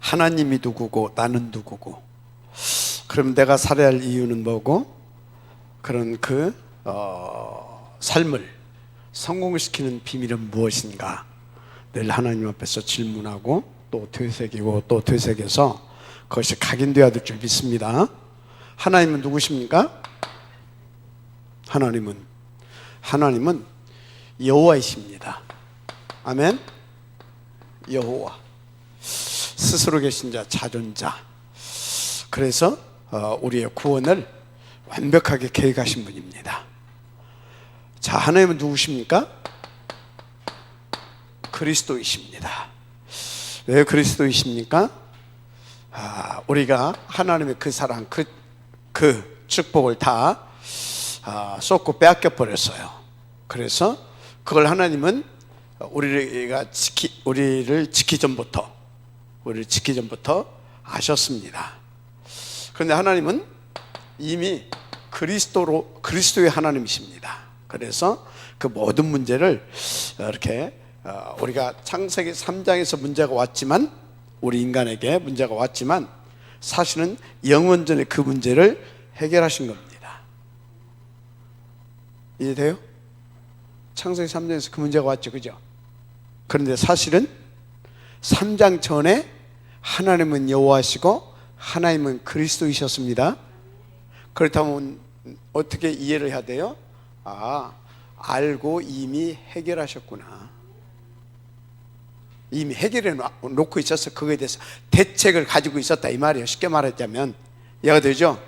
하나님이 누구고 나는 누구고, 그럼 내가 살아야 할 이유는 뭐고, 그런 삶을 성공시키는 비밀은 무엇인가, 늘 하나님 앞에서 질문하고 또 되새기고 또 되새겨서 그것이 각인되어야 될 줄 믿습니다. 하나님은 누구십니까? 하나님은 여호와이십니다. 아멘. 여호와, 스스로 계신 자, 자존자. 그래서 우리의 구원을 완벽하게 계획하신 분입니다. 자, 하나님은 누구십니까? 그리스도이십니다. 왜 그리스도이십니까? 우리가 하나님의 그 사랑, 그 축복을 다 쏟고 빼앗겨 버렸어요. 그래서 그걸 하나님은 우리를 지키기 전부터 아셨습니다. 그런데 하나님은 이미 그리스도의 하나님이십니다. 그래서 그 모든 문제를 이렇게 우리가 창세기 3장에서 문제가 왔지만, 우리 인간에게 문제가 왔지만 사실은 영원전에 그 문제를 해결하신 겁니다. 이해돼요? 창세기 3장에서 그 문제가 왔죠, 그죠? 그런데 사실은 3장 전에 하나님은 여호와시고 하나님은 그리스도이셨습니다. 그렇다면 어떻게 이해를 해야 돼요? 알고 이미 해결하셨구나. 이미 해결해 놓고 있어서 그거에 대해서 대책을 가지고 있었다, 이 말이에요. 쉽게 말하자면 이해가 되죠?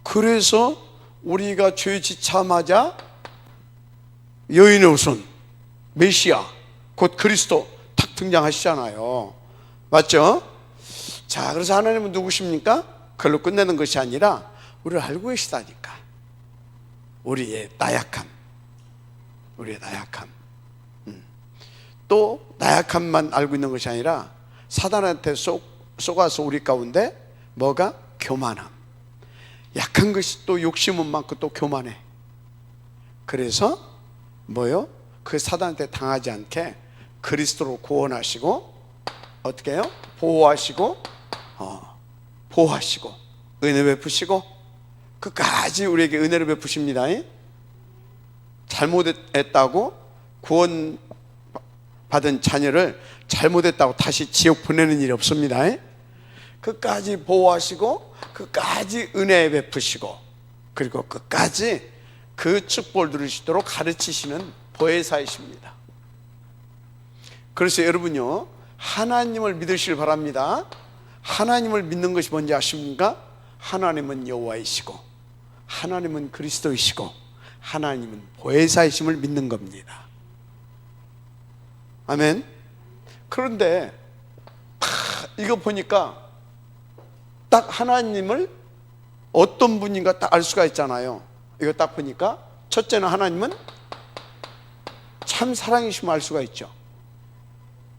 그래서 우리가 죄 지자마자 여인의 후손 메시아 곧 그리스도 탁 등장하시잖아요. 맞죠? 자, 그래서 하나님은 누구십니까? 그걸로 끝내는 것이 아니라 우리를 알고 계시다니까. 우리의 나약함. 또 나약함만 알고 있는 것이 아니라 사단한테 속아서 우리 가운데 뭐가? 교만함. 약한 것이 또 욕심은 많고 또 교만해. 그래서 뭐요? 그 사단한테 당하지 않게 그리스도로 구원하시고 어떻게 해요? 보호하시고 은혜 베푸시고 끝까지 우리에게 은혜를 베푸십니다. 잘못했다고 구원 받은 자녀를 잘못했다고 다시 지옥 보내는 일이 없습니다. 끝까지 보호하시고 끝까지 은혜 베푸시고 그리고 끝까지 그 축복을 누리시도록 가르치시는 보혜사이십니다. 그래서 여러분요, 하나님을 믿으시길 바랍니다. 하나님을 믿는 것이 뭔지 아십니까? 하나님은 여호와이시고 하나님은 그리스도이시고 하나님은 보혜사이심을 믿는 겁니다. 아멘. 그런데 이거 보니까 딱 하나님을 어떤 분인가 딱 알 수가 있잖아요. 이거 딱 보니까 첫째는 하나님은 참 사랑이심을 알 수가 있죠.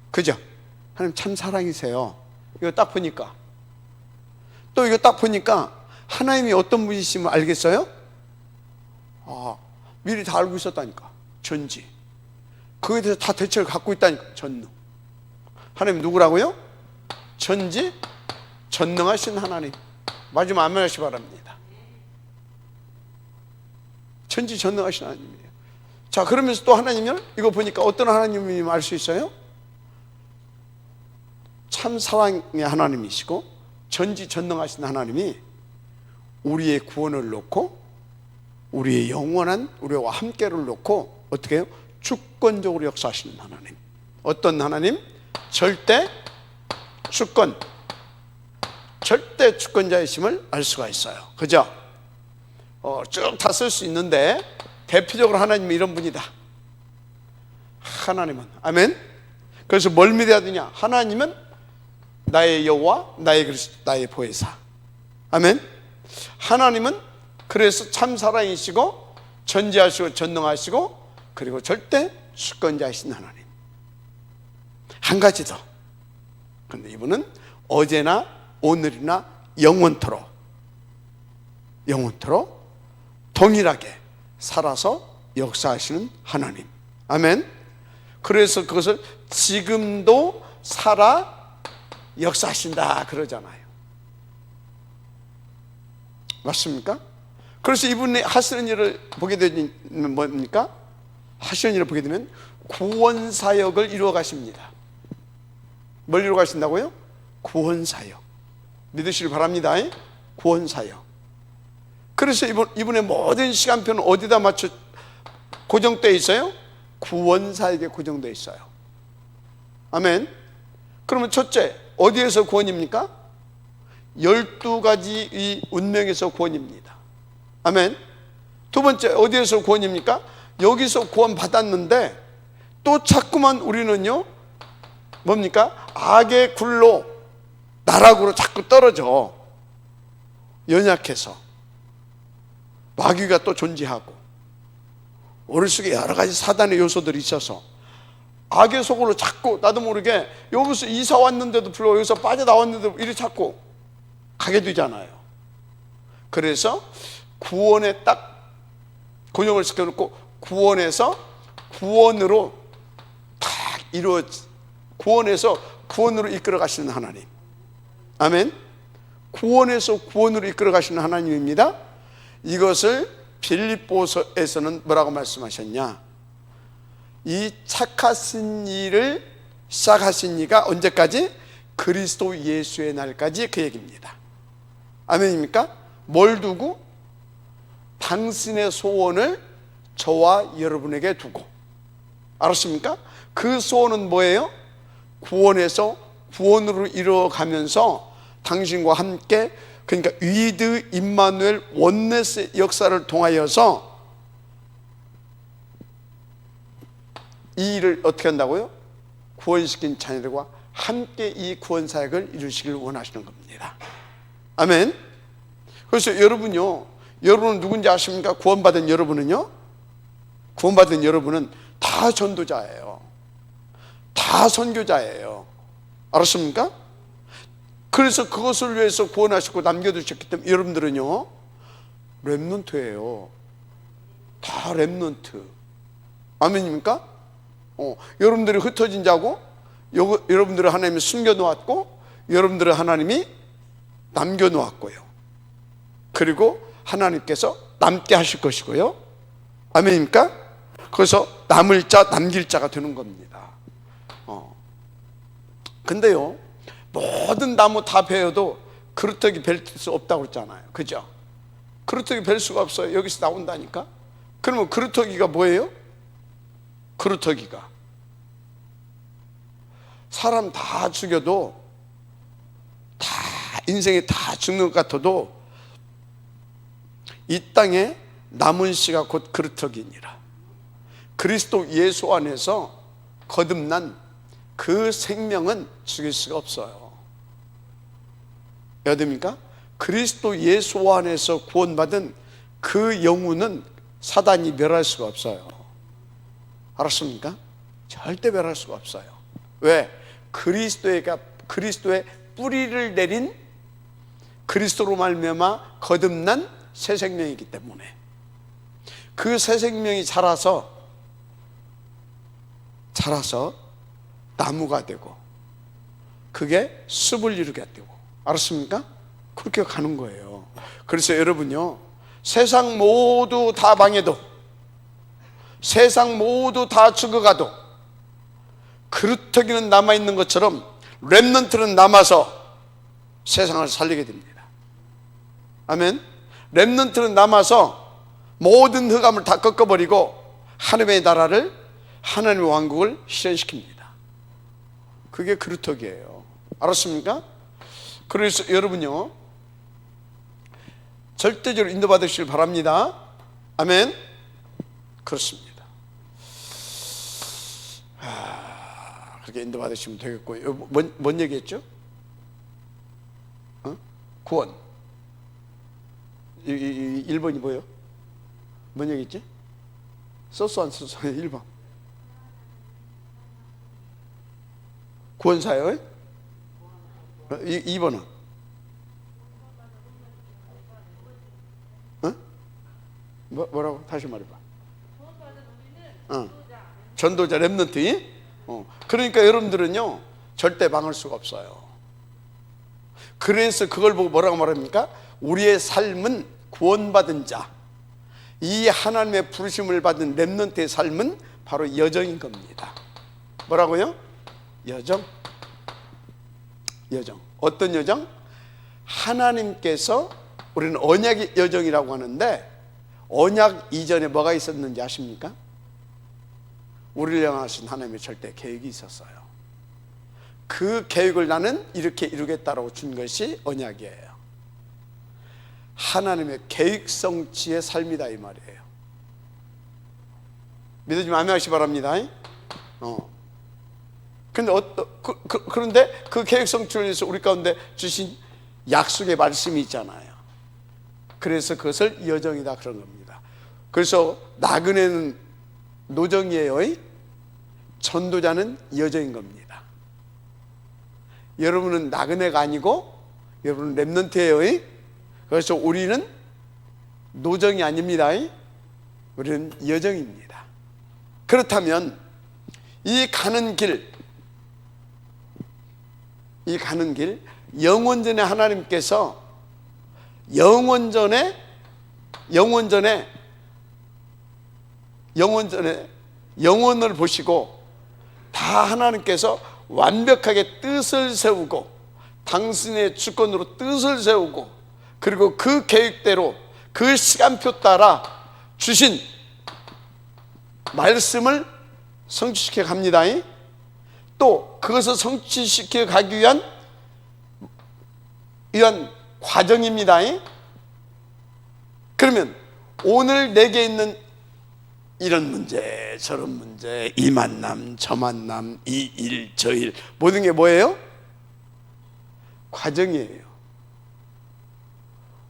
그죠? 하나님 참 사랑이세요. 이거 딱 보니까. 또 이거 딱 보니까 하나님이 어떤 분이심을 알겠어요? 미리 다 알고 있었다니까. 전지. 그에 대해서 다 대책을 갖고 있다니까. 전능. 하나님 누구라고요? 전지 전능하신 하나님. 마지막 아멘 하시기 바랍니다. 전지 전능하신 하나님이에요. 자, 그러면서 또 하나님을 이거 보니까 어떤 하나님을 알 수 있어요? 참 사랑의 하나님이시고 전지 전능하신 하나님이 우리의 구원을 놓고 우리의 영원한 우리와 함께를 놓고 어떻게 해요? 주권적으로 역사하시는 하나님. 어떤 하나님? 절대 주권자이심을 알 수가 있어요. 그죠? 쭉 다 쓸 수 있는데 대표적으로 하나님은 이런 분이다. 하나님은 아멘. 그래서 뭘 믿어야 되냐? 하나님은 나의 여호와, 나의 그리스도, 나의 보혜사. 아멘. 하나님은 그래서 참 사랑이시고 전지하시고 전능하시고 그리고 절대 주권자이신 하나님. 한 가지 더. 그런데 이분은 어제나 오늘이나 영원토록 동일하게 살아서 역사하시는 하나님. 아멘. 그래서 그것을 지금도 살아 역사하신다 그러잖아요. 맞습니까? 그래서 이분이 하시는 일을 보게 되면 뭡니까? 하시는 일을 보게 되면 구원사역을 이루어 가십니다. 뭘 이루어 가신다고요? 구원사역. 믿으시길 바랍니다. 구원사역. 그래서 이분의 모든 시간표는 어디다 맞춰 고정되어 있어요? 구원사역에 고정되어 있어요. 아멘. 그러면 첫째, 어디에서 구원입니까? 12가지 이 운명에서 구원입니다. 아멘. 두 번째, 어디에서 구원입니까? 여기서 구원 받았는데 또 자꾸만 우리는요 뭡니까? 악의 굴로 나락으로 자꾸 떨어져. 연약해서 마귀가 또 존재하고 우리 속에 여러 가지 사단의 요소들이 있어서 악의 속으로 자꾸 나도 모르게 여기서 이사 왔는데도 불구하고 여기서 빠져나왔는데도 이리 자꾸 가게 되잖아요. 그래서 구원에 딱 고정을 시켜놓고 구원에서 구원으로 딱 구원에서 구원으로 이끌어 가시는 하나님. 아멘. 구원에서 구원으로 이끌어 가시는 하나님입니다. 이것을 빌립보서에서는 뭐라고 말씀하셨냐? 이 착하신 일을 시작하신 이가 언제까지? 그리스도 예수의 날까지 그 얘기입니다. 아멘입니까? 뭘 두고? 당신의 소원을 저와 여러분에게 두고. 알았습니까? 그 소원은 뭐예요? 구원에서 구원으로 이루어가면서 당신과 함께, 그러니까 위드 임마누엘 원네스 역사를 통하여서 이 일을 어떻게 한다고요? 구원시킨 자녀들과 함께 이 구원 사역을 이루시길 원하시는 겁니다. 아멘. 그래서 여러분은 누군지 아십니까? 구원받은 여러분은요, 구원받은 여러분은 다 전도자예요. 다 선교자예요. 알았습니까? 그래서 그것을 위해서 구원하시고 남겨두셨기 때문에 여러분들은요 렘넌트예요. 다 렘넌트. 아멘입니까? 여러분들이 흩어진 자고, 여러분들을 하나님이 숨겨놓았고, 여러분들을 하나님이 남겨놓았고요. 그리고 하나님께서 남게 하실 것이고요. 아멘입니까? 그래서 남을 자 남길 자가 되는 겁니다. 근데요 모든 나무 다 베어도 그루터기 벨 수 없다고 그랬잖아요. 그죠? 그루터기 벨 수가 없어요. 여기서 나온다니까. 그러면 그루터기가 뭐예요? 그루터기가 사람 다 죽여도, 다 인생이 다 죽는 것 같아도 이 땅에 남은 씨가 곧 그루터기니라. 그리스도 예수 안에서 거듭난 그 생명은 죽일 수가 없어요. 여듭니까? 그리스도 예수 안에서 구원받은 그 영혼은 사단이 멸할 수가 없어요. 알았습니까? 절대 멸할 수가 없어요. 왜? 그리스도의 뿌리를 내린, 그리스도로 말미암아 거듭난 새 생명이기 때문에 그 새 생명이 자라서 나무가 되고 그게 숲을 이루게 되고. 알았습니까? 그렇게 가는 거예요. 그래서 여러분요, 세상 모두 다 망해도, 세상 모두 다 죽어가도 그루터기는 남아있는 것처럼 렘넌트는 남아서 세상을 살리게 됩니다. 아멘. 렘넌트는 남아서 모든 흑암을 다 꺾어버리고 하나님의 나라를, 하나님의 왕국을 실현시킵니다. 그게 그루터기예요. 알았습니까? 그래서 여러분요 절대적으로 인도받으시길 바랍니다. 아멘. 그렇습니다. 그렇게 인도받으시면 되겠고요. 뭔 얘기했죠? 구원. 1번이 뭐예요? 뭔 얘기했지? 썼어 안 썼어? 1번 구원사역. 2번은 뭐라고? 다시 말해봐. 전도자 렘넌트. 그러니까 여러분들은요 절대 망할 수가 없어요. 그래서 그걸 보고 뭐라고 말합니까? 우리의 삶은 구원받은 자, 이 하나님의 부르심을 받은 렘넌트의 삶은 바로 여정인 겁니다. 뭐라고요? 여정. 여정. 어떤 여정? 하나님께서, 우리는 언약의 여정이라고 하는데, 언약 이전에 뭐가 있었는지 아십니까? 우리를 향하신 하나님의 절대 계획이 있었어요. 그 계획을 나는 이렇게 이루겠다라고 준 것이 언약이에요. 하나님의 계획성취의 삶이다 이 말이에요. 믿으시면 아멘하시기 바랍니다. 그런데 그 계획성취를 위해서 우리 가운데 주신 약속의 말씀이 있잖아요. 그래서 그것을 여정이다 그런 겁니다. 그래서 나그네는 노정이에요. 전도자는 여정인 겁니다. 여러분은 나그네가 아니고 여러분은 렘넌트예요. 그래서 우리는 노정이 아닙니다. 우리는 여정입니다. 그렇다면 이 가는 길 영원전에 하나님께서 영원전에 영원을 보시고 다 하나님께서 완벽하게 뜻을 세우고 당신의 주권으로 뜻을 세우고 그리고 그 계획대로 그 시간표 따라 주신 말씀을 성취시켜 갑니다. 또 그것을 성취시켜 가기 위한 과정입니다. 그러면 오늘 내게 있는 이런 문제, 저런 문제, 이 만남, 저 만남, 이 일, 저 일, 모든 게 뭐예요? 과정이에요.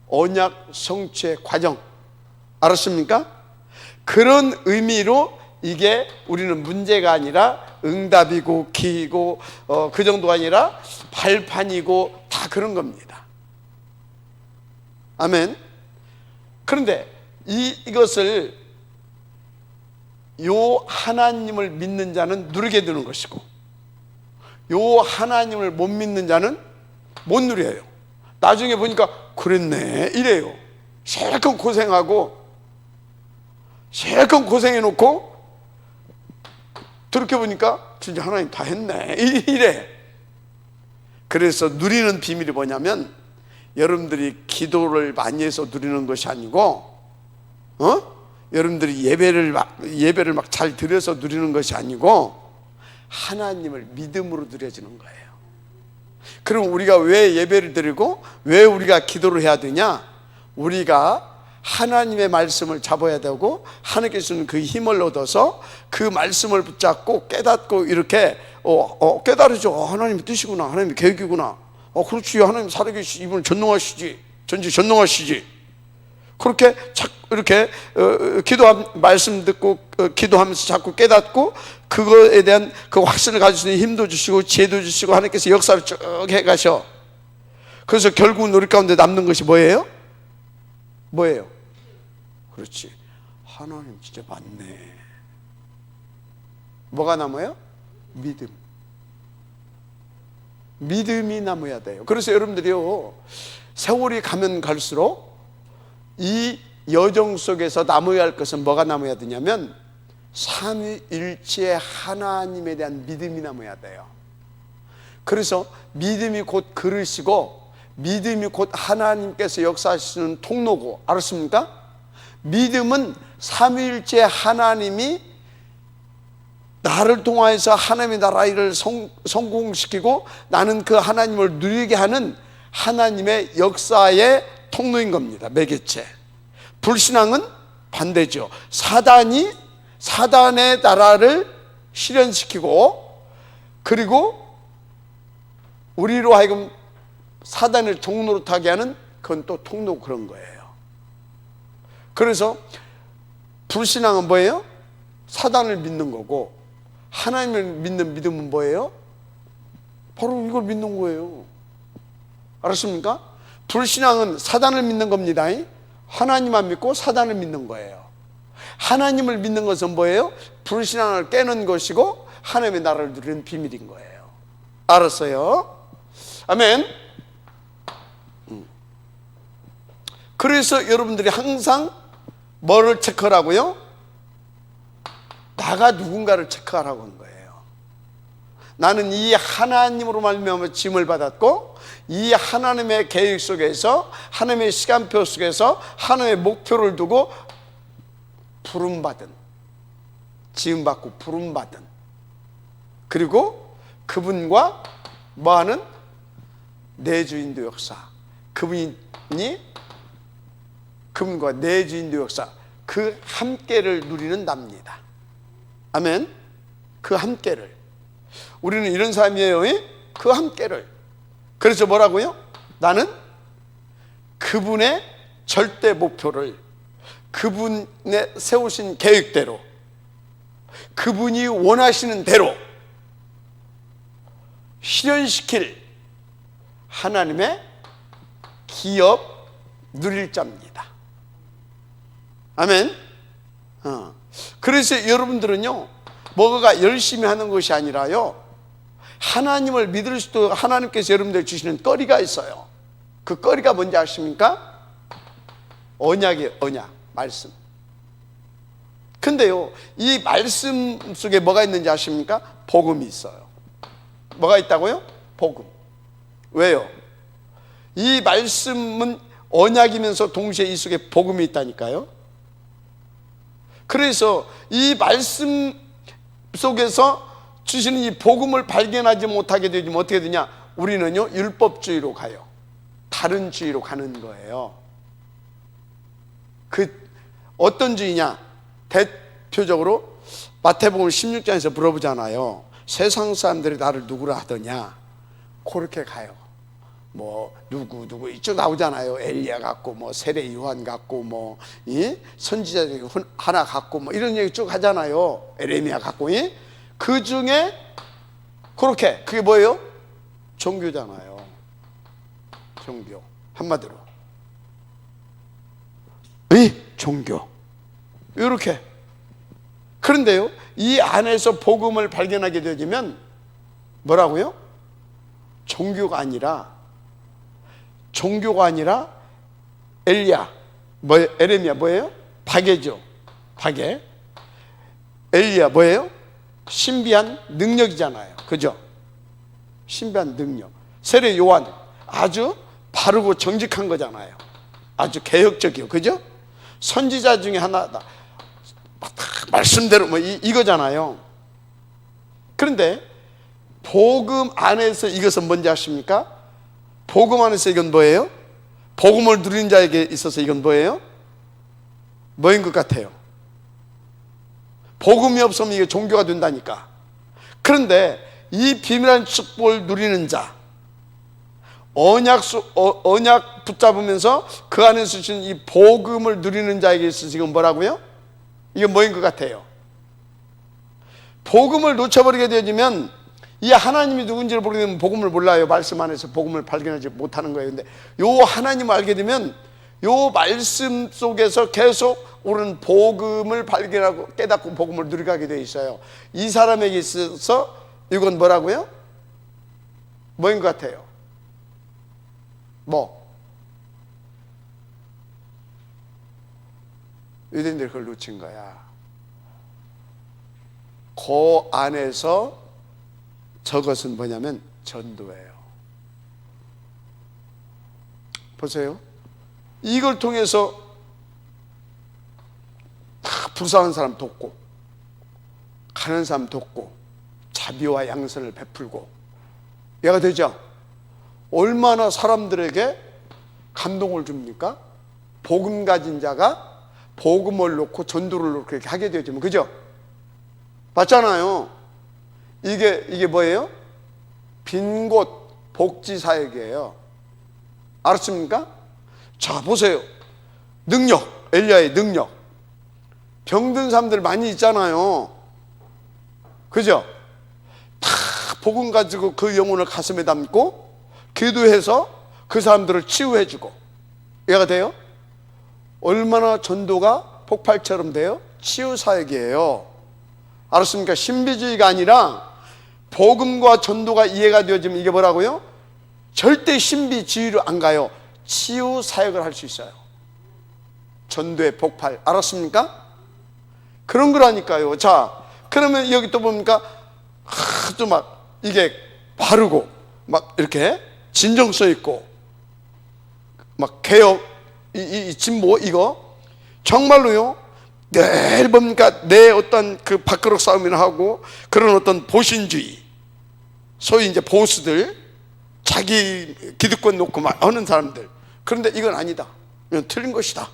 언약 성취의 과정. 알았습니까? 그런 의미로 이게 우리는 문제가 아니라 응답이고 기이고 그 정도가 아니라 발판이고 다 그런 겁니다. 아멘. 그런데 이것을 요 하나님을 믿는 자는 누리게 되는 것이고 요 하나님을 못 믿는 자는 못 누려요. 나중에 보니까 그랬네 이래요. 실컷 고생해놓고 돌이켜보니까 진짜 하나님 다 했네 이래. 그래서 누리는 비밀이 뭐냐면 여러분들이 기도를 많이 해서 누리는 것이 아니고 여러분들이 예배를 막 잘 드려서 누리는 것이 아니고 하나님을 믿음으로 누려지는 거예요. 그럼 우리가 왜 예배를 드리고 왜 우리가 기도를 해야 되냐? 우리가 하나님의 말씀을 잡아야 되고 하나님께서는 그 힘을 얻어서 그 말씀을 붙잡고 깨닫고 이렇게 깨달으죠. 하나님의 뜻이구나, 하나님의 계획이구나. 그렇지, 하나님 살아계시지, 이분은 전능하시지. 그렇게 이렇게 말씀 듣고 기도하면서 자꾸 깨닫고 그거에 대한 그 확신을 가지시는 힘도 주시고 지혜도 주시고 하나님께서 역사를 쭉 해가셔. 그래서 결국은 우리 가운데 남는 것이 뭐예요? 그렇지, 하나님 진짜 맞네. 뭐가 남아요? 믿음이 남아야 돼요. 그래서 여러분들이요, 세월이 가면 갈수록 이 여정 속에서 남아야 할 것은 뭐가 남아야 되냐면 삼위일체의 하나님에 대한 믿음이 남아야 돼요. 그래서 믿음이 곧 그릇이고 믿음이 곧 하나님께서 역사하시는 통로고, 알았습니까? 믿음은 삼위일체 하나님이 나를 통하여서 하나님의 나라 일을 성공시키고 나는 그 하나님을 누리게 하는 하나님의 역사의 통로인 겁니다. 매개체. 불신앙은 반대죠. 사단의 나라를 실현시키고 그리고 우리로 하여금 사단을 종로로 타게 하는, 그건 또 통로 그런 거예요. 그래서 불신앙은 뭐예요? 사단을 믿는 거고, 하나님을 믿는 믿음은 뭐예요? 바로 이걸 믿는 거예요. 알았습니까? 불신앙은 사단을 믿는 겁니다. 하나님만 믿고 사단을 믿는 거예요. 하나님을 믿는 것은 뭐예요? 불신앙을 깨는 것이고 하나님의 나라를 누리는 비밀인 거예요. 알았어요? 아멘. 그래서 여러분들이 항상 뭐를 체크하라고요? 나가 누군가를 체크하라고 하는 거예요. 나는 이 하나님으로 말미암아 짐을 받았고, 이 하나님의 계획 속에서, 하나님의 시간표 속에서 하나님의 목표를 두고 부름받은, 지음받고 부름받은, 그리고 그분과 뭐하는 내주인도 역사, 그분과 내주인도 역사, 그 함께를 누리는 납니다. 아멘. 그 함께를, 우리는 이런 삶이에요. 그 함께를. 그래서 뭐라고요? 나는 그분의 절대 목표를, 그분의 세우신 계획대로, 그분이 원하시는 대로 실현시킬 하나님의 기업 누릴 자입니다. 아멘. 그래서 여러분들은요, 뭐가 열심히 하는 것이 아니라요, 하나님을 믿을 수도 하나님께서 여러분들 주시는 거리가 있어요. 그 거리가 뭔지 아십니까? 언약이에요. 언약, 말씀. 근데요, 이 말씀 속에 뭐가 있는지 아십니까? 복음이 있어요. 뭐가 있다고요? 복음. 왜요? 이 말씀은 언약이면서 동시에 이 속에 복음이 있다니까요. 그래서 이 말씀 속에서 주시는 이 복음을 발견하지 못하게 되면 어떻게 되냐? 우리는요, 율법주의로 가요. 다른 주의로 가는 거예요. 그 어떤 주의냐? 대표적으로 마태복음 16장에서 물어보잖아요. 세상 사람들이 나를 누구라 하더냐? 그렇게 가요. 뭐 누구 이쪽 나오잖아요. 엘리야 같고, 뭐 세례 요한 같고, 뭐 선지자 중에 하나 같고, 뭐 이런 얘기 쭉 하잖아요. 에레미야 같고. 그 중에 그렇게, 그게 뭐예요? 종교잖아요. 종교. 한마디로 종교. 이렇게. 그런데요, 이 안에서 복음을 발견하게 되면 뭐라고요? 종교가 아니라 엘리야, 에레미야 뭐예요? 박해죠. 박해. 엘리야 뭐예요? 신비한 능력이잖아요. 그죠? 신비한 능력. 세례 요한 아주 바르고 정직한 거잖아요. 아주 개혁적이요. 그죠? 선지자 중에 하나다. 말씀대로 뭐 이거잖아요. 그런데 복음 안에서 이것은 뭔지 아십니까? 복음 안에서 이건 뭐예요? 복음을 누리는 자에게 있어서 이건 뭐예요? 뭐인 것 같아요? 복음이 없으면 이게 종교가 된다니까. 그런데 이 비밀한 축복을 누리는 자, 언약 붙잡으면서 그 안에서 주신 이 복음을 누리는 자에게 있어서 지금 뭐라고요? 이게 뭐인 것 같아요? 복음을 놓쳐버리게 되어지면 이 하나님이 누군지를 모르게 되면 복음을 몰라요. 말씀 안에서 복음을 발견하지 못하는 거예요. 근데 요 하나님을 알게 되면 요 말씀 속에서 계속 우리는 복음을 발견하고 깨닫고 복음을 누리게 되어 있어요. 이 사람에게 있어서 이건 뭐라고요? 뭐인 것 같아요? 뭐? 유대인들이 그걸 놓친 거야. 그 안에서 저것은 뭐냐면 전도예요. 보세요. 이걸 통해서 불쌍한 사람 돕고, 가는 사람 돕고, 자비와 양선을 베풀고, 얘가 되죠. 얼마나 사람들에게 감동을 줍니까? 복음 가진 자가 복음을 놓고 전도를 놓고 이렇게 하게 되죠. 그죠? 맞잖아요. 이게 뭐예요? 빈 곳 복지 사역이에요. 알았습니까? 자, 보세요. 능력, 엘리야의 능력. 병든 사람들 많이 있잖아요. 그죠? 다 복음 가지고 그 영혼을 가슴에 담고 기도해서 그 사람들을 치유해주고, 얘가 돼요? 얼마나 전도가 폭발처럼 돼요? 치유 사역이에요. 알았습니까? 신비주의가 아니라 복음과 전도가 이해가 되어지면 이게 뭐라고요? 절대 신비주의로 안 가요. 치유 사역을 할 수 있어요. 전도의 폭발. 알았습니까? 그런 거라니까요. 자, 그러면 여기 또 뭡니까? 아주 막 이게 바르고 막 이렇게 진정성 있고 막 개혁, 이 진보 이거 정말로요. 늘 뭡니까? 내 어떤 그 밥그릇 싸움이나 하고 그런 어떤 보신주의, 소위 이제 보수들, 자기 기득권 놓고 막 하는 사람들. 그런데 이건 아니다. 이건 틀린 것이다.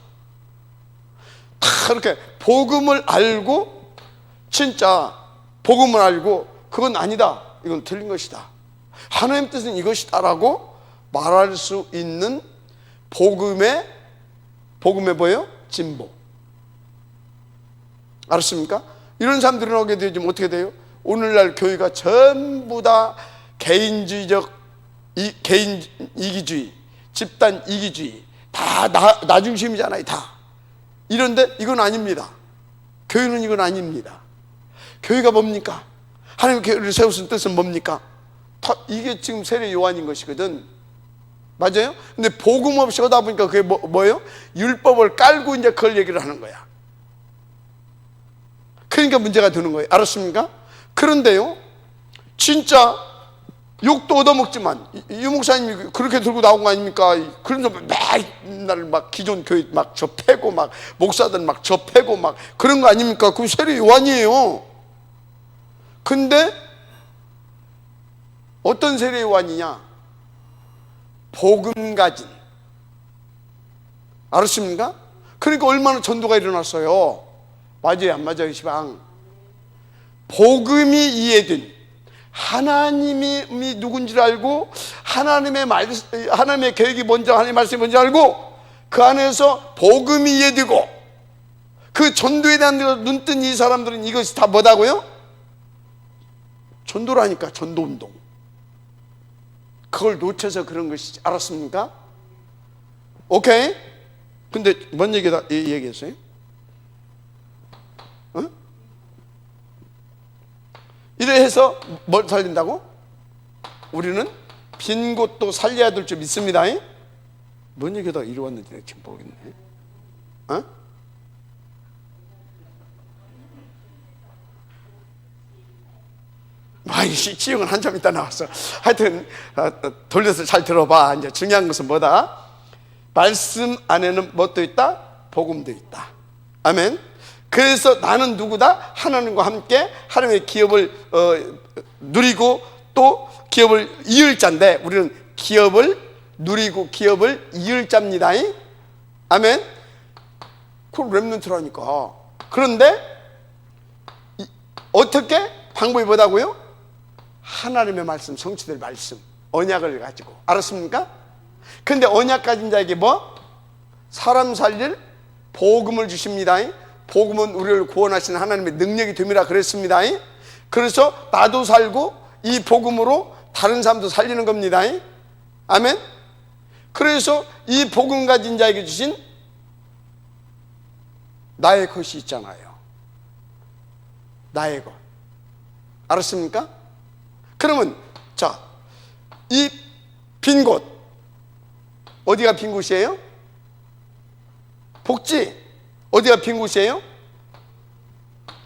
다 그렇게 복음을 알고, 진짜 복음을 알고 그건 아니다, 이건 틀린 것이다, 하나님 뜻은 이것이다라고 말할 수 있는 복음의 뭐예요? 진보. 알았습니까? 이런 사람들이 오게 되면 어떻게 돼요? 오늘날 교회가 전부 다 개인주의적, 개인 이기주의, 집단 이기주의, 다 나 중심이잖아요. 다. 이런데 이건 아닙니다. 교회는 이건 아닙니다. 교회가 뭡니까? 하나님 교회를 세우신 뜻은 뭡니까? 이게 지금 세례 요한인 것이거든. 맞아요? 근데 복음 없이 하다 보니까 그게 뭐예요? 율법을 깔고 이제 그걸 얘기를 하는 거야. 그러니까 문제가 되는 거예요. 알았습니까? 그런데요, 진짜 욕도 얻어먹지만 유 목사님이 그렇게 들고 나온 거 아닙니까? 그래서 맨날 막 기존 교회 막 접해고 막 목사들 막 접해고 막 그런 거 아닙니까? 그게 세례 요한이에요. 근데 어떤 세례 요한이냐? 복음 가진. 알았습니까? 그러니까 얼마나 전도가 일어났어요. 맞아요, 안 맞아요, 시방? 복음이 이해된, 하나님이 누군지를 알고, 하나님의 계획이 뭔지, 하나님의 말씀이 뭔지 알고, 그 안에서 복음이 이해되고, 그 전도에 대한 눈뜬 이 사람들은 이것이 다 뭐다고요? 전도라니까, 전도운동. 그걸 놓쳐서 그런 것이지. 알았습니까? 오케이? 근데 뭔 얘기했어요? 어? 이래 해서 뭘 살린다고? 우리는 빈 곳도 살려야 될 줄 믿습니다. 뭔 얘기다 이리 왔는지 내가 지금 모르겠네. 어? 지영은 한참 있다 나왔어. 하여튼 돌려서 잘 들어봐. 이제 중요한 것은 뭐다? 말씀 안에는 뭣도 있다? 복음도 있다. 아멘. 그래서 나는 누구다? 하나님과 함께 하나님의 기업을 누리고 또 기업을 이을 자인데, 우리는 기업을 누리고 기업을 이을 자입니다. 아멘. 그걸 렘넌트라니까. 그런데 어떻게? 방법이 뭐다고요? 하나님의 말씀, 성취될 말씀, 언약을 가지고. 알았습니까? 근데 언약 가진 자에게 뭐? 사람 살릴 복음을 주십니다. 복음은 우리를 구원하시는 하나님의 능력이 됨이라 그랬습니다. 그래서 나도 살고 이 복음으로 다른 사람도 살리는 겁니다. 아멘. 그래서 이 복음 가진 자에게 주신 나의 것이 있잖아요. 나의 것. 알았습니까? 그러면 자, 이 빈 곳, 어디가 빈 곳이에요? 복지. 어디가 빈 곳이에요?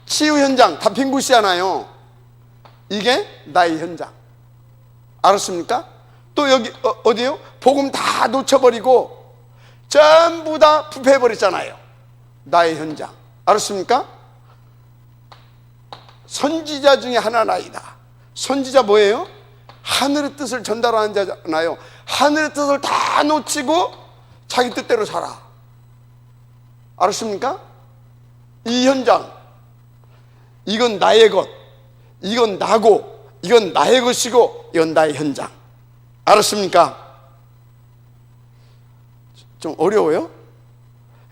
치유 현장. 다 빈 곳이잖아요. 이게 나의 현장. 알았습니까? 또 여기 어디에요? 복음 다 놓쳐버리고 전부 다 부패해버렸잖아요. 나의 현장. 알았습니까? 선지자 중에 하나나이다. 선지자 뭐예요? 하늘의 뜻을 전달하는 자잖아요. 하늘의 뜻을 다 놓치고 자기 뜻대로 살아. 알았습니까? 이 현장, 이건 나의 것, 이건 나고, 이건 나의 것이고, 이건 나의 현장. 알았습니까? 좀 어려워요?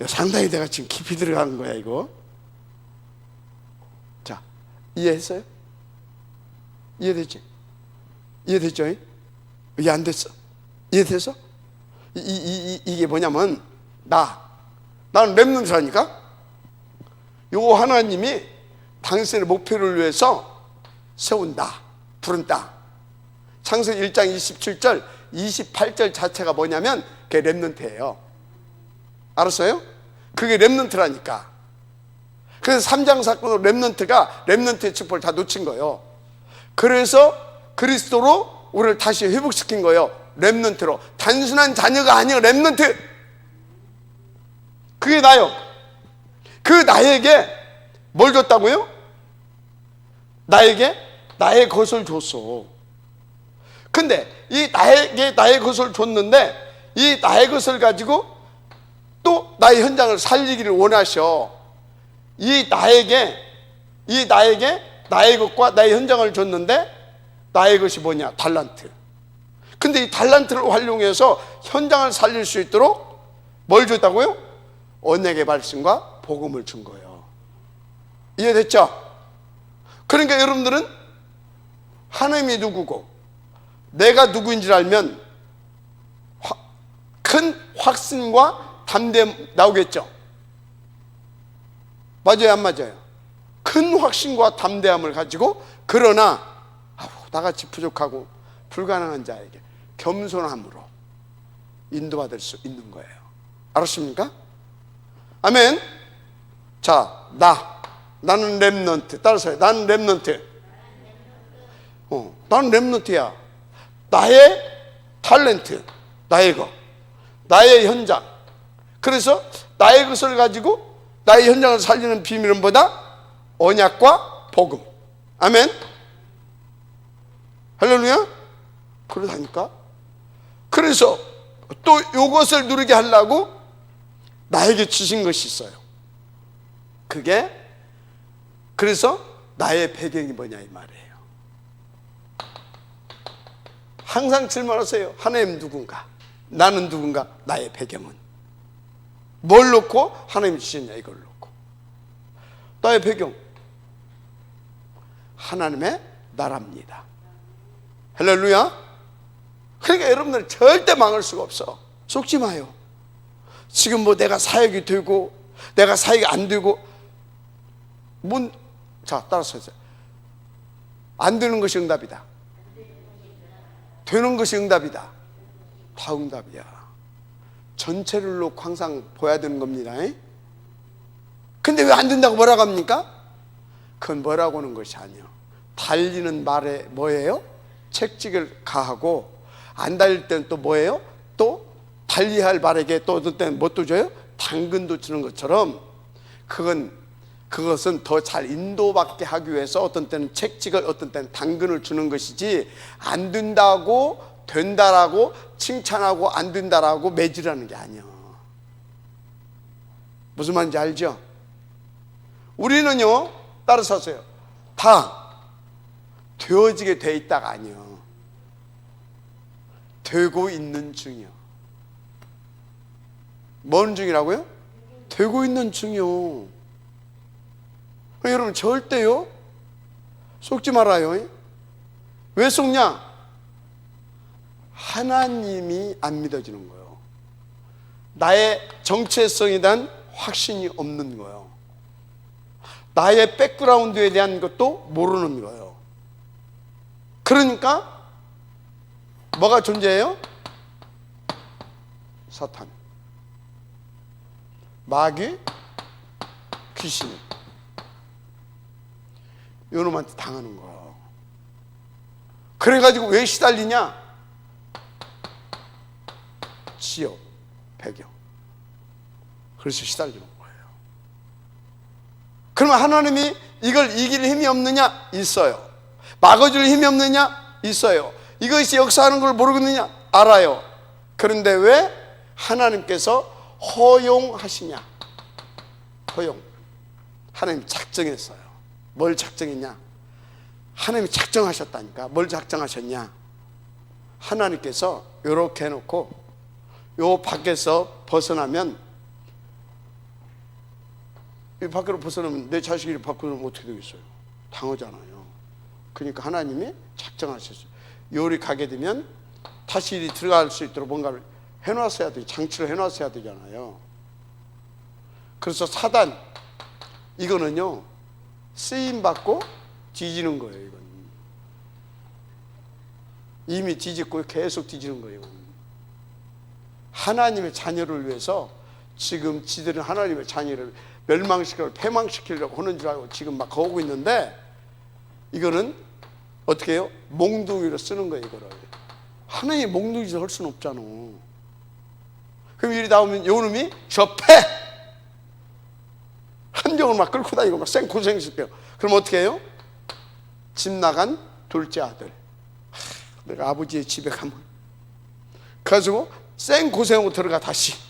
상당히 내가 지금 깊이 들어가는 거야 이거. 자, 이해했어요? 이해됐지? 이해됐죠? 이해 안 됐어? 이해됐어? 이게 뭐냐면 나는 렘넌트라니까. 요 하나님이 당신의 목표를 위해서 세운다, 부른다. 창세기 1장 27절 28절 자체가 뭐냐면 그게 렘넌트예요. 알았어요? 그게 렘넌트라니까. 그래서 3장 사건으로 렘넌트의 축복을 다 놓친 거예요. 그래서 그리스도로 우리를 다시 회복시킨 거예요. 렘넌트로. 단순한 자녀가 아니에요. 렘넌트. 그게 나요. 그 나에게 뭘 줬다고요? 나에게 나의 것을 줬어. 근데 이 나에게 나의 것을 줬는데 이 나의 것을 가지고 또 나의 현장을 살리기를 원하셔. 이 나에게 나의 것과 나의 현장을 줬는데 나의 것이 뭐냐? 달란트. 근데 이 달란트를 활용해서 현장을 살릴 수 있도록 뭘 줬다고요? 언약의 말씀과 복음을 준 거예요. 이해됐죠? 그러니까 여러분들은 하나님이 누구고 내가 누구인지를 알면 큰 확신과 담대함 나오겠죠? 맞아요, 안 맞아요? 큰 확신과 담대함을 가지고 그러나 나같이 부족하고 불가능한 자에게 겸손함으로 인도받을 수 있는 거예요. 알았습니까? 아멘. 자, 나는 렘넌트. 따라서요. 나는 렘넌트. 나는 렘넌트야. 나의 탤런트, 나의 것, 나의 현장. 그래서 나의 것을 가지고 나의 현장을 살리는 비밀은 뭐다? 언약과 복음. 아멘. 할렐루야. 그러다니까. 그래서 또 이것을 누리게 하려고 나에게 주신 것이 있어요. 그게 그래서 나의 배경이 뭐냐 이 말이에요. 항상 질문하세요. 하나님 누군가? 나는 누군가? 나의 배경은 뭘 놓고 하나님이 주셨냐 이걸 놓고. 나의 배경 하나님의 나라입니다. 할렐루야. 그러니까 여러분들 절대 망할 수가 없어. 속지 마요. 지금 뭐 내가 사역이 되고 내가 사역이 안 되고 자 따라서 안 되는 것이 응답이다. 되는 것이 응답이다. 다 응답이야. 전체를 놓고 항상 보야 되는 겁니다. 근데 왜 안 된다고 뭐라고 합니까? 그건 뭐라고 하는 것이 아니에요. 달리는 말에 뭐예요? 책찍을 가하고 안 달릴 때는 또 뭐예요? 또 달려야 할 말에게 또 어떤 때는 뭣도 줘요? 당근도 주는 것처럼 그것은 더 잘 인도받게 하기 위해서 어떤 때는 책찍을 어떤 때는 당근을 주는 것이지 안 된다고 된다라고 칭찬하고 안 된다라고 매질하는 게 아니야. 무슨 말인지 알죠? 우리는요 따라서세요. 다 되어지게 돼 있다가 아니요. 되고 있는 중이요. 뭔 중이라고요? 되고 있는 중이요. 여러분 절대요 속지 말아요. 왜 속냐? 하나님이 안 믿어지는 거예요. 나의 정체성에 대한 확신이 없는 거예요. 나의 백그라운드에 대한 것도 모르는 거예요. 그러니까 뭐가 존재해요? 사탄, 마귀, 귀신, 요놈한테 당하는 거예요. 그래가지고 왜 시달리냐? 지역, 배경. 그래서 시달리는 거예요. 그러면 하나님이 이걸 이길 힘이 없느냐? 있어요. 막아줄 힘이 없느냐? 있어요. 이것이 역사하는 걸 모르겠느냐? 알아요. 그런데 왜 하나님께서 허용하시냐? 허용. 하나님 작정했어요. 뭘 작정했냐? 하나님이 작정하셨다니까. 뭘 작정하셨냐? 하나님께서 이렇게 해놓고 요 밖에서 벗어나면, 이 밖으로 벗어나면 내 자식이 밖으로 나면 어떻게 되겠어요? 당하잖아요. 그러니까 하나님이 작정하셨어요. 요리 가게 되면 다시 일이 들어갈 수 있도록 뭔가를 해놨어야 돼. 장치를 해놨어야 되잖아요. 그래서 사단, 이거는요 쓰임받고 뒤지는 거예요. 이건 이미 뒤집고 계속 뒤지는 거예요. 이건 하나님의 자녀를 위해서 지금 지들은 하나님의 자녀를 멸망시키려고 패망시키려고 하는 줄 알고 지금 막 거우고 있는데, 이거는 어떻게 해요? 몽둥이로 쓰는 거예요. 이거를 하나님이 몽둥이로 할 수는 없잖아. 그럼 이리 나오면 요 놈이 접해 한정을 막 끌고 다니고 막 생고생시켜요. 그럼 어떻게 해요? 집 나간 둘째 아들, 내가 아버지의 집에 가면 가지고 생고생하고 들어가 다시.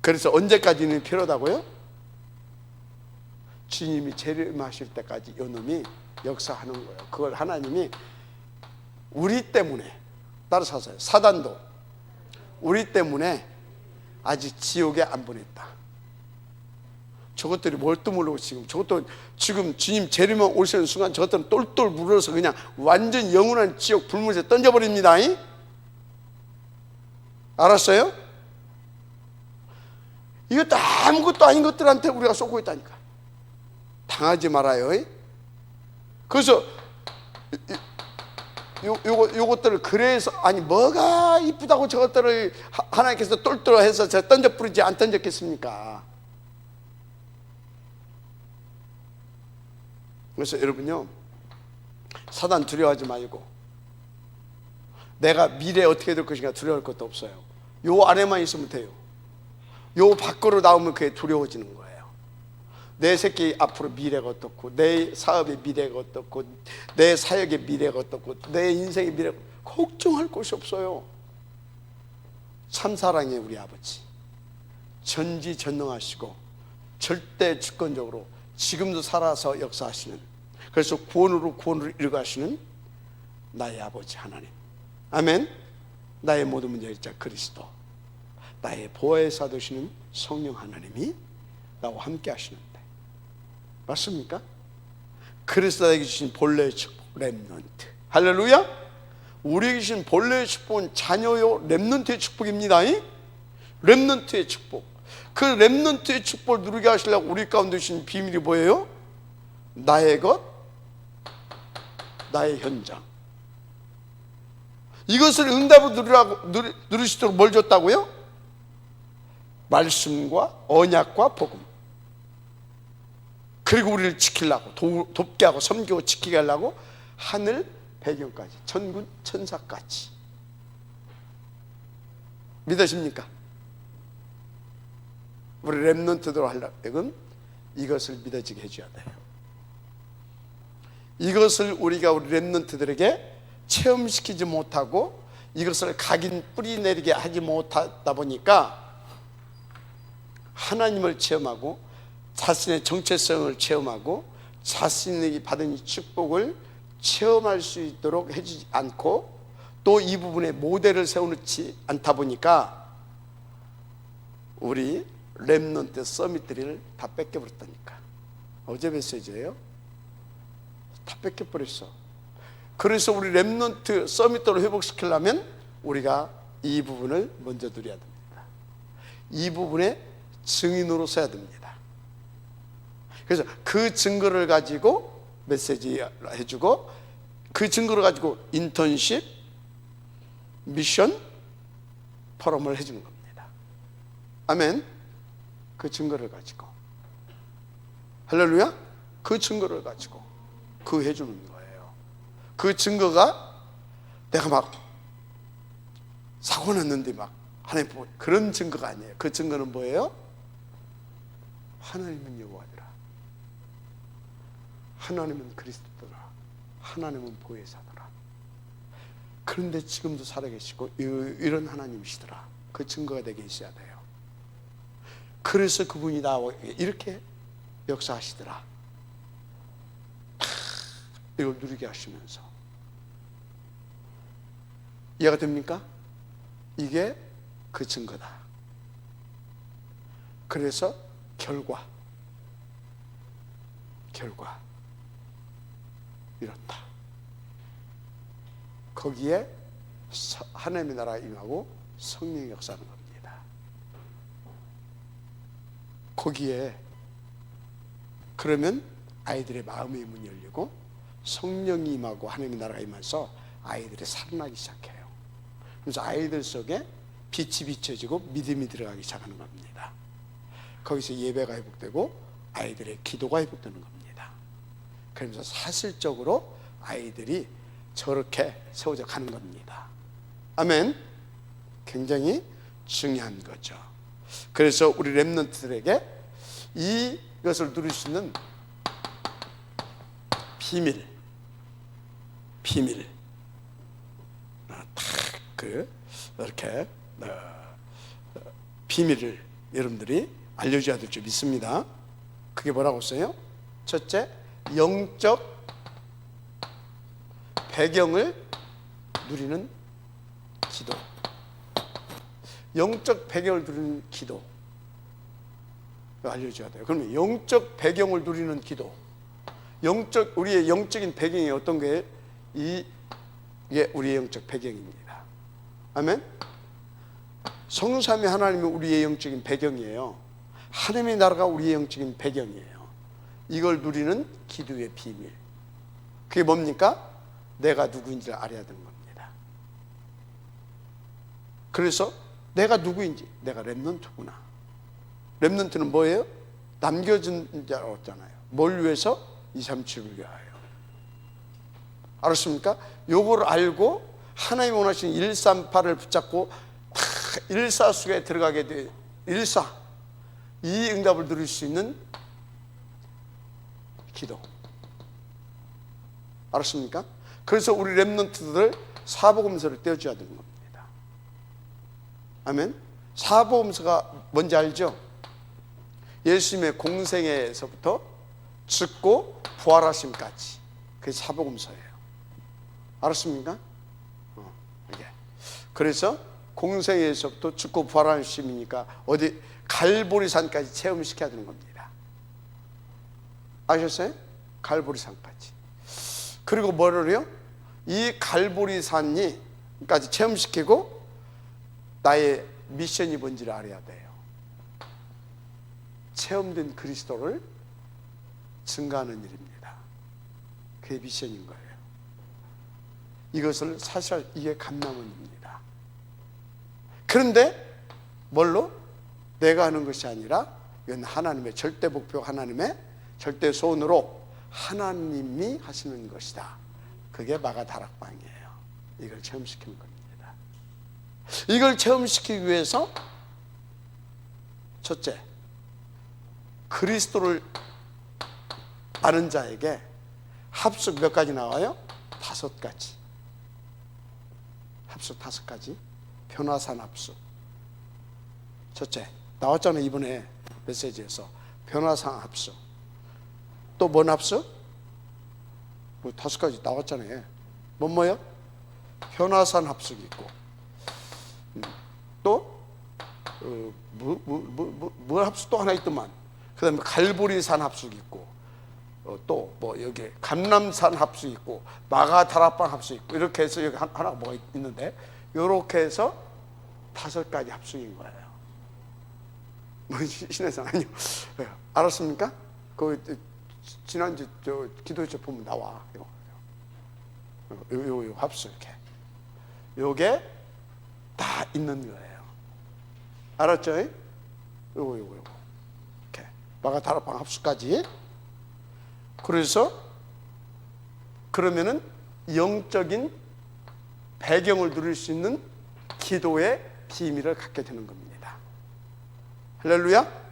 그래서 언제까지는 필요하다고요? 주님이 재림하실 때까지 이 놈이 역사하는 거예요. 그걸 하나님이 우리 때문에, 따라서 사단도 우리 때문에 아직 지옥에 안 보냈다. 저것들이 뭘 또 모르고 저것도 지금 주님 재림만 오시는 순간 저것들은 똘똘 물어서 그냥 완전 영원한 지옥 불못에 던져버립니다. 알았어요? 이것도 아무것도 아닌 것들한테 우리가 쏟고 있다니까. 당하지 말아요. 그래서 요것들을 그래서, 아니 뭐가 이쁘다고 저것들을 하나님께서 똘똘해서 저 던져 뿌리지 안 던졌겠습니까? 그래서 여러분요, 사단 두려워하지 말고, 내가 미래에 어떻게 될 것인가 두려워할 것도 없어요. 요 안에만 있으면 돼요. 요 밖으로 나오면 그게 두려워지는 거예요. 내 새끼 앞으로 미래가 어떻고, 내 사업의 미래가 어떻고, 내 사역의 미래가 어떻고, 내 인생의 미래가, 걱정할 것이 없어요. 참사랑의 우리 아버지, 전지전능하시고 절대 주권적으로 지금도 살아서 역사하시는, 그래서 구원으로 구원을 이루가시는 나의 아버지 하나님, 아멘. 나의 모든 문제의 자 그리스도, 나의 보혜사 되시는 성령 하나님이 나와 함께 하시는데, 맞습니까? 그래서 나에게 주신 본래의 축복, 렘넌트. 할렐루야. 우리에게 주신 본래의 축복은 자녀요 렘넌트의 축복입니다. 렘넌트의 축복. 그 렘넌트의 축복을 누리게 하시려고 우리 가운데 주신 비밀이 뭐예요? 나의 것, 나의 현장. 이것을 응답으로 누리시도록 뭘 줬다고요? 말씀과 언약과 복음. 그리고 우리를 지키려고, 돕게 하고 섬기고 지키게 하려고 하늘 배경까지, 천군 천사까지. 믿으십니까? 우리 렘넌트들 하려면 이것을 믿어지게 해줘야 돼요. 이것을 우리가 우리 렘넌트들에게 체험시키지 못하고 이것을 각인 뿌리 내리게 하지 못하다 보니까 하나님을 체험하고 자신의 정체성을 체험하고 자신이 받은 이 축복을 체험할 수 있도록 해주지 않고, 또 이 부분에 모델을 세워놓지 않다 보니까 우리 렘넌트 서밋들을 다 뺏겨버렸다니까. 어제 메시지예요. 다 뺏겨버렸어. 그래서 우리 렘넌트 서밋들을 회복시키려면 우리가 이 부분을 먼저 누려야 됩니다. 이 부분에 증인으로 서야 됩니다. 그래서 그 증거를 가지고 메시지 해주고, 그 증거를 가지고 인턴십, 미션, 포럼을 해주는 겁니다. 아멘. 그 증거를 가지고, 할렐루야. 그 증거를 가지고 그 해주는 거예요. 그 증거가 내가 막 사고 났는데 막 하나님 보고, 그런 증거가 아니에요. 그 증거는 뭐예요? 하나님은 여호와더라, 하나님은 그리스도더라, 하나님은 보혜사더라. 그런데 지금도 살아계시고 이런 하나님이시더라. 그 증거가 내게 있어야 돼요. 그래서 그분이 나와 이렇게 역사하시더라. 이걸 누리게 하시면서, 이해가 됩니까? 이게 그 증거다. 그래서 결과 이렇다. 거기에 하나님의 나라가 임하고 성령의 역사하는 겁니다. 거기에 그러면 아이들의 마음의 문이 열리고 성령이 임하고 하나님의 나라가 임해서 아이들이 살아나기 시작해요. 그래서 아이들 속에 빛이 비춰지고 믿음이 들어가기 시작하는 겁니다. 거기서 예배가 회복되고 아이들의 기도가 회복되는 겁니다. 그러면서 사실적으로 아이들이 저렇게 세워져 가는 겁니다. 아멘. 굉장히 중요한 거죠. 그래서 우리 렘넌트들에게 이것을 누릴 수 있는 비밀 이렇게 비밀을 여러분들이 알려줘야 될 줄 믿습니다. 그게 뭐라고 써요? 첫째, 영적 배경을 누리는 기도. 영적 배경을 누리는 기도 알려줘야 돼요. 그러면 영적 배경을 누리는 기도, 우리의 영적인 배경이 어떤 거예요? 이게 우리의 영적 배경입니다. 아멘. 성삼위 하나님이 우리의 영적인 배경이에요. 하나님의 나라가 우리의 영적인 배경이에요. 이걸 누리는 기도의 비밀, 그게 뭡니까? 내가 누구인지를 알아야 되는 겁니다. 그래서 내가 누구인지, 내가 렘넌트구나. 렘넌트는 뭐예요? 남겨진 자라고 했잖아요. 뭘 위해서? 237을 위하여. 알았습니까? 요걸 알고 하나님이 원하시는 138을 붙잡고 다 일사 속에 들어가게 돼. 이 응답을 누릴 수 있는 기도. 알았습니까? 그래서 우리 렘넌트들 사복음서를 떼어줘야 되는 겁니다. 아멘. 사복음서가 뭔지 알죠? 예수님의 공생애에서부터 죽고 부활하심까지, 그게 사복음서예요. 알았습니까? 이게. 그래서 공생애에서부터 죽고 부활하심이니까 어디 갈보리산까지 체험시켜야 되는 겁니다. 아셨어요? 갈보리산까지. 그리고 뭐를 해요? 이 갈보리산까지 체험시키고 나의 미션이 뭔지를 알아야 돼요. 체험된 그리스도를 증가하는 일입니다. 그게 미션인 거예요. 이것을 사실 이게 감남원입니다. 그런데 뭘로? 내가 하는 것이 아니라 이건 하나님의 절대 목표, 하나님의 절대 소원으로 하나님이 하시는 것이다. 그게 마가다락방이에요. 이걸 체험시키는 겁니다. 이걸 체험시키기 위해서 첫째, 그리스도를 아는 자에게 합숙 몇 가지 나와요? 5가지. 합숙 5가지. 변화산 합숙. 첫째, 나왔잖아요. 이번에 메시지에서 변화산 합숙. 또 뭔 합숙? 5가지 나왔잖아요. 뭐요? 변화산 합숙이 있고, 또 뭐 합숙 또 하나 있더만. 그 다음에 갈보리산 합숙이 있고, 또 뭐 여기 감람산 합숙이 있고, 마가다락방 합숙이 있고, 이렇게 해서 여기 하나가 뭐가 있는데, 이렇게 해서 5가지 합숙인 거예요. 뭐 신혜상 아니요. 알았습니까? 그 지난주 저 기도회 보면 나와. 요 합숙 이렇게. 요게 다 있는 거예요. 알았죠? 요거 이렇게 마가다락방 합숙까지. 그래서 그러면은 영적인 배경을 누릴 수 있는 기도의 비밀을 갖게 되는 겁니다. 할렐루야.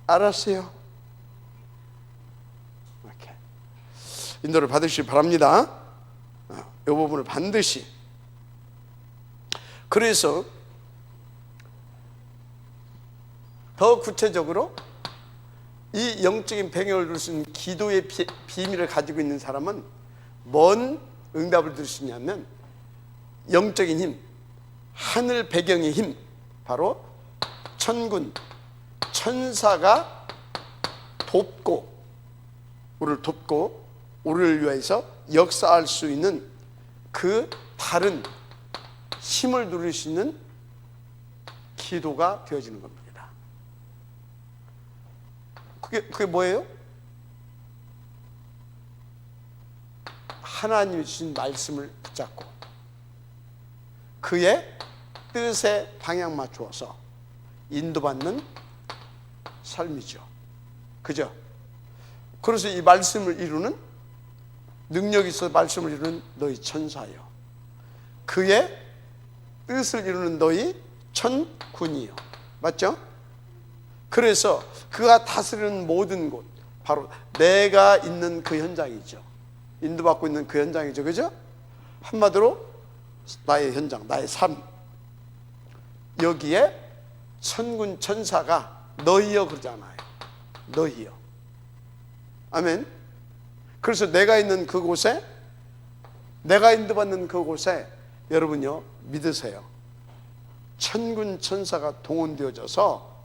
알았어요. 이렇게 인도를 받으시기 바랍니다. 이 부분을 반드시. 그래서 더 구체적으로 이 영적인 배경을 누릴 수 있는 기도의 비밀을 가지고 있는 사람은 뭔 응답을 들을 수 있냐면, 영적인 힘, 하늘 배경의 힘, 바로 천군, 천사가 우리를 우리를 위해서 역사할 수 있는 그 다른 힘을 누릴 수 있는 기도가 되어지는 겁니다. 그게 뭐예요? 하나님이 주신 말씀을 붙잡고 그의 뜻에 방향 맞추어서 인도받는 삶이죠. 그죠? 그래서 이 말씀을 이루는, 능력이 있어 말씀을 이루는 너희 천사요, 그의 뜻을 이루는 너희 천군이요. 맞죠? 그래서 그가 다스리는 모든 곳, 바로 내가 있는 그 현장이죠. 인도받고 있는 그 현장이죠. 그죠? 한마디로 나의 현장, 나의 삶, 여기에 천군 천사가 너희여 그러잖아요. 너희여. 아멘. 그래서 내가 있는 그곳에, 내가 인도받는 그곳에 여러분요, 믿으세요. 천군 천사가 동원되어져서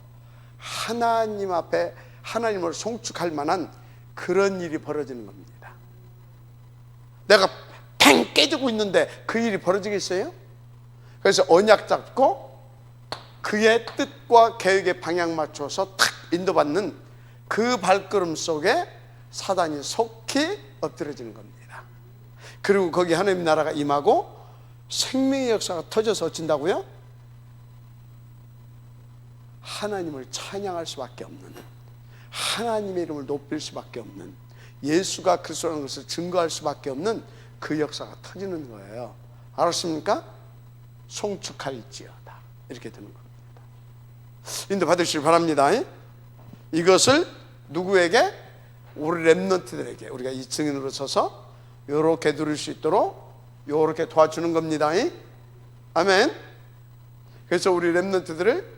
하나님 앞에 하나님을 송축할 만한 그런 일이 벌어지는 겁니다. 내가 팽 깨지고 있는데 그 일이 벌어지겠어요? 그래서 언약 잡고 그의 뜻과 계획에 방향 맞춰서 탁 인도받는 그 발걸음 속에 사단이 속히 엎드려지는 겁니다. 그리고 거기 하나님 나라가 임하고 생명의 역사가 터져서 어쩐다고요? 하나님을 찬양할 수밖에 없는, 하나님의 이름을 높일 수밖에 없는, 예수가 그리스도라는 것을 증거할 수밖에 없는 그 역사가 터지는 거예요. 알았습니까? 송축할지어다, 이렇게 되는 겁니다. 인도 받으시길 바랍니다. 이것을 누구에게? 우리 렘넌트들에게, 우리가 이 증인으로 서서 이렇게 누릴 수 있도록 이렇게 도와주는 겁니다. 아멘. 그래서 우리 렘넌트들을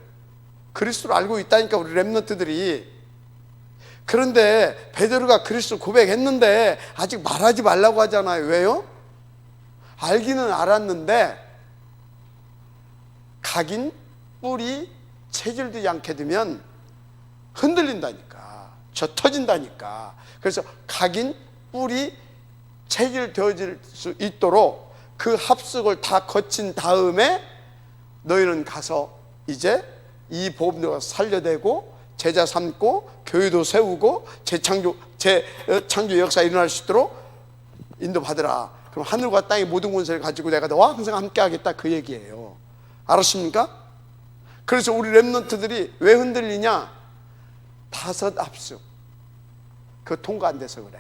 그리스도를 알고 있다니까, 우리 렘넌트들이. 그런데 베드로가 그리스도 고백했는데 아직 말하지 말라고 하잖아요. 왜요? 알기는 알았는데 각인 뿌리 체질되지 않게 되면 흔들린다니까, 저 터진다니까. 그래서 각인 뿌리 체질 되어질 수 있도록 그 합숙을 다 거친 다음에 너희는 가서 이제 이 복음을 살려내고 제자 삼고 교회도 세우고 재창조 역사가 일어날 수 있도록 인도받으라. 그럼 하늘과 땅의 모든 권세를 가지고 내가 너와 항상 함께 하겠다, 그 얘기예요. 알았습니까? 그래서 우리 렘넌트들이 왜 흔들리냐? 5 합숙 그거 통과 안 돼서 그래.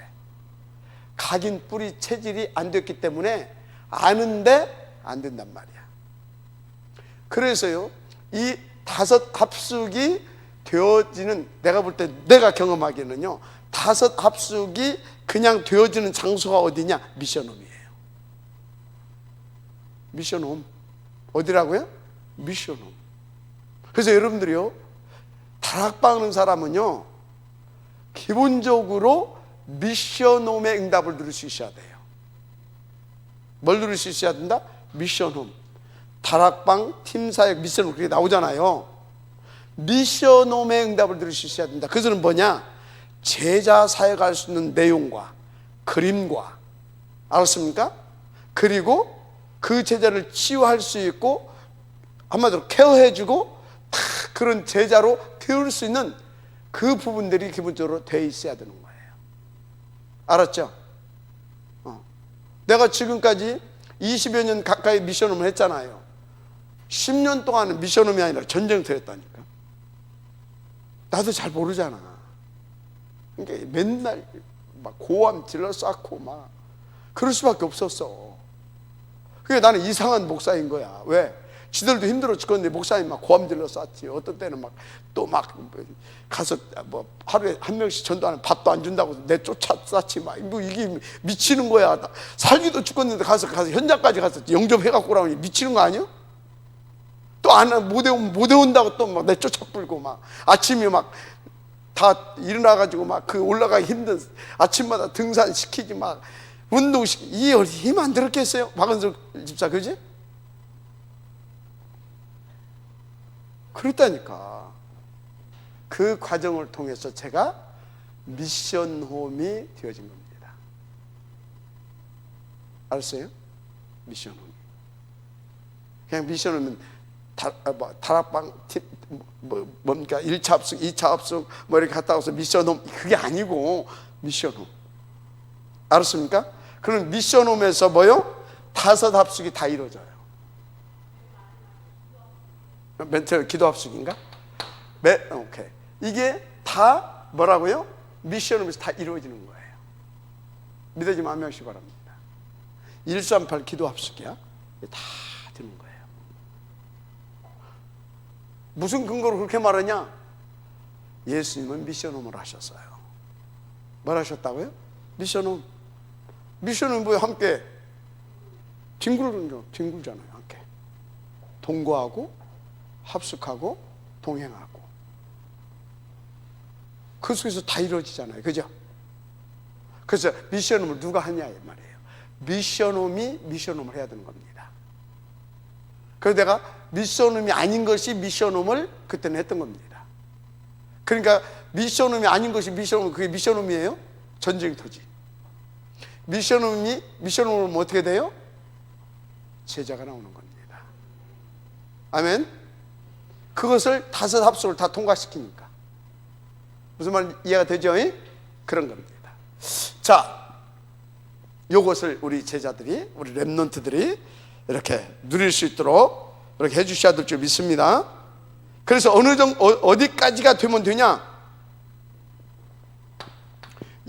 각인 뿌리 체질이 안 됐기 때문에 아는데 안 된단 말이야. 그래서요, 이 5 합숙이 되어지는, 내가 볼 때, 내가 경험하기에는요, 5 합숙이 그냥 되어지는 장소가 어디냐? 미션홈이에요. 미션홈. 어디라고요? 미션홈. 그래서 여러분들이요, 다락방 하는 사람은요, 기본적으로 미션홈의 응답을 누릴 수 있어야 돼요. 뭘 누릴 수 있어야 된다? 미션홈. 다락방, 팀사역, 미션홈, 그렇게 나오잖아요. 미션홈의 응답을 누릴 수 있어야 된다. 그것은 뭐냐? 제자 사역할 수 있는 내용과 그림과, 알았습니까? 그리고 그 제자를 치유할 수 있고 한마디로 케어해주고 다 그런 제자로 키울 수 있는 그 부분들이 기본적으로 돼 있어야 되는 거예요. 알았죠? 내가 지금까지 20여 년 가까이 미션홈을 했잖아요. 10년 동안은 미션홈이 아니라 전쟁터였다니까. 나도 잘 모르잖아. 그러니까 맨날 막 고함 질러 쌓고 막 그럴 수밖에 없었어. 그러니까 나는 이상한 목사인 거야. 왜? 지들도 힘들어 죽겠는데 목사님 막 고함 질러 쌓지. 어떤 때는 막 또 막 가서 뭐 하루에 1명씩 전도하는 밥도 안 준다고 내 쫓아 쌓지. 막 뭐 이게 미치는 거야. 살기도 죽겠는데 가서 현장까지 가서 영접해갖고 오라고. 미치는 거 아니야? 또 안 못 외운다고 또 막 내 쫓아 불고 막 아침에 막 다 일어나가지고 막 그 올라가기 힘든 아침마다 등산 시키지, 막 운동 시키지. 이 힘 안 들었겠어요? 박은석 집사, 그지? 그랬다니까. 그 과정을 통해서 제가 미션홈이 되어진 겁니다. 알았어요? 미션홈. 그냥 미션홈은 다락방 뭡니까? 1차 합숙, 2차 합숙 뭐 이렇게 갔다 와서 미션홈, 그게 아니고 미션홈. 알았습니까? 그럼 미션홈에서 뭐요? 5 합숙이 다 이루어져요. 멘트 기도 합숙인가? 오케이. 이게 다 뭐라고요? 미션으로서 다 이루어지는 거예요. 믿어지면 한 명씩 바랍니다. 138 기도 합숙이야. 다 되는 거예요. 무슨 근거로 그렇게 말하냐? 예수님은 미션홈을 하셨어요. 뭘 하셨다고요? 미션홈. 미션은 뭐야? 함께 뒹굴잖아요. 함께 동거하고 합숙하고 동행하고 그 속에서 다 이루어지잖아요. 그죠? 그래서 미션홈을 누가 하냐 이 말이에요. 미션홈이 미션홈을 해야 되는 겁니다. 그래서 내가 미션홈이 아닌 것이 미션홈을 그때는 했던 겁니다. 그러니까 미션홈이 아닌 것이 미션홈, 그게 미션홈이에요? 전쟁터지. 미션홈을 뭐 어떻게 돼요? 제자가 나오는 겁니다. 아멘. 그것을 5 합숙을 다 통과시키니까. 무슨 말 이해가 되죠? 그런 겁니다. 자, 요것을 우리 제자들이, 우리 렘넌트들이 이렇게 누릴 수 있도록 이렇게 해주셔야 될 줄 믿습니다. 그래서 어디까지가 되면 되냐?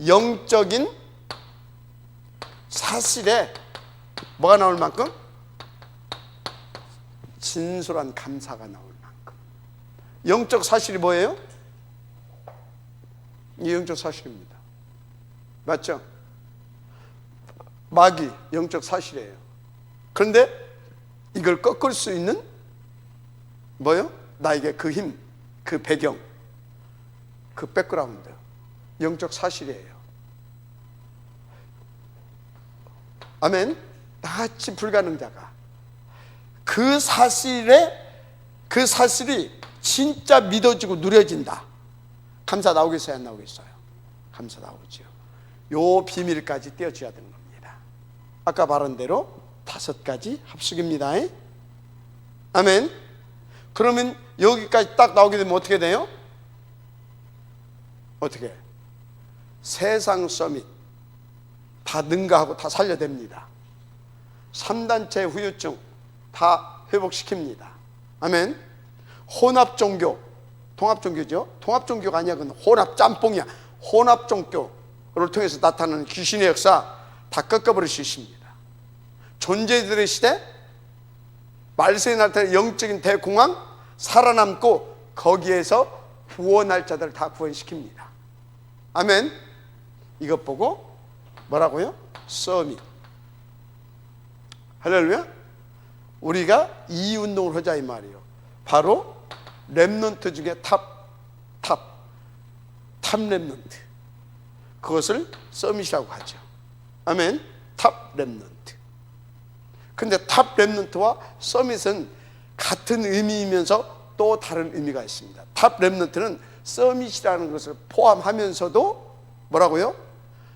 영적인 사실에 뭐가 나올 만큼? 진솔한 감사가 나올 만큼. 영적 사실이 뭐예요? 이 영적 사실입니다. 맞죠? 마귀 영적 사실이에요. 그런데 이걸 꺾을 수 있는 뭐요? 나에게 그 힘, 그 배경, 그 백그라운드, 영적 사실이에요. 아멘. 나같이 불가능자가 그 사실이 진짜 믿어지고 누려진다. 감사 나오겠어요? 안 나오겠어요? 감사 나오죠. 요 비밀까지 떼어줘야 되는 겁니다. 아까 말한 대로 5가지 합숙입니다. 아멘. 그러면 여기까지 딱 나오게 되면 어떻게 돼요? 어떻게? 세상 서밋 다 능가하고 다 살려냅니다. 3단체 후유증 다 회복시킵니다. 아멘. 혼합종교, 통합종교죠. 통합종교가 아니야. 그건 혼합짬뽕이야. 혼합종교를 통해서 나타나는 귀신의 역사 다 꺾어버릴 수 있습니다. 존재들의 시대, 말세에 나타나는 영적인 대공황 살아남고 거기에서 구원할 자들을 다 구원시킵니다. 아멘. 이것 보고 뭐라고요? 서밋. 할렐루야. 우리가 이 운동을 하자 이 말이에요. 바로 렘넌트 중에 탑 렘넌트. 그것을 서밋이라고 하죠. 아멘. 탑 렘넌트. 근데 탑 렘넌트와 서밋은 같은 의미이면서 또 다른 의미가 있습니다. 탑 렘넌트는 서밋이라는 것을 포함하면서도 뭐라고요?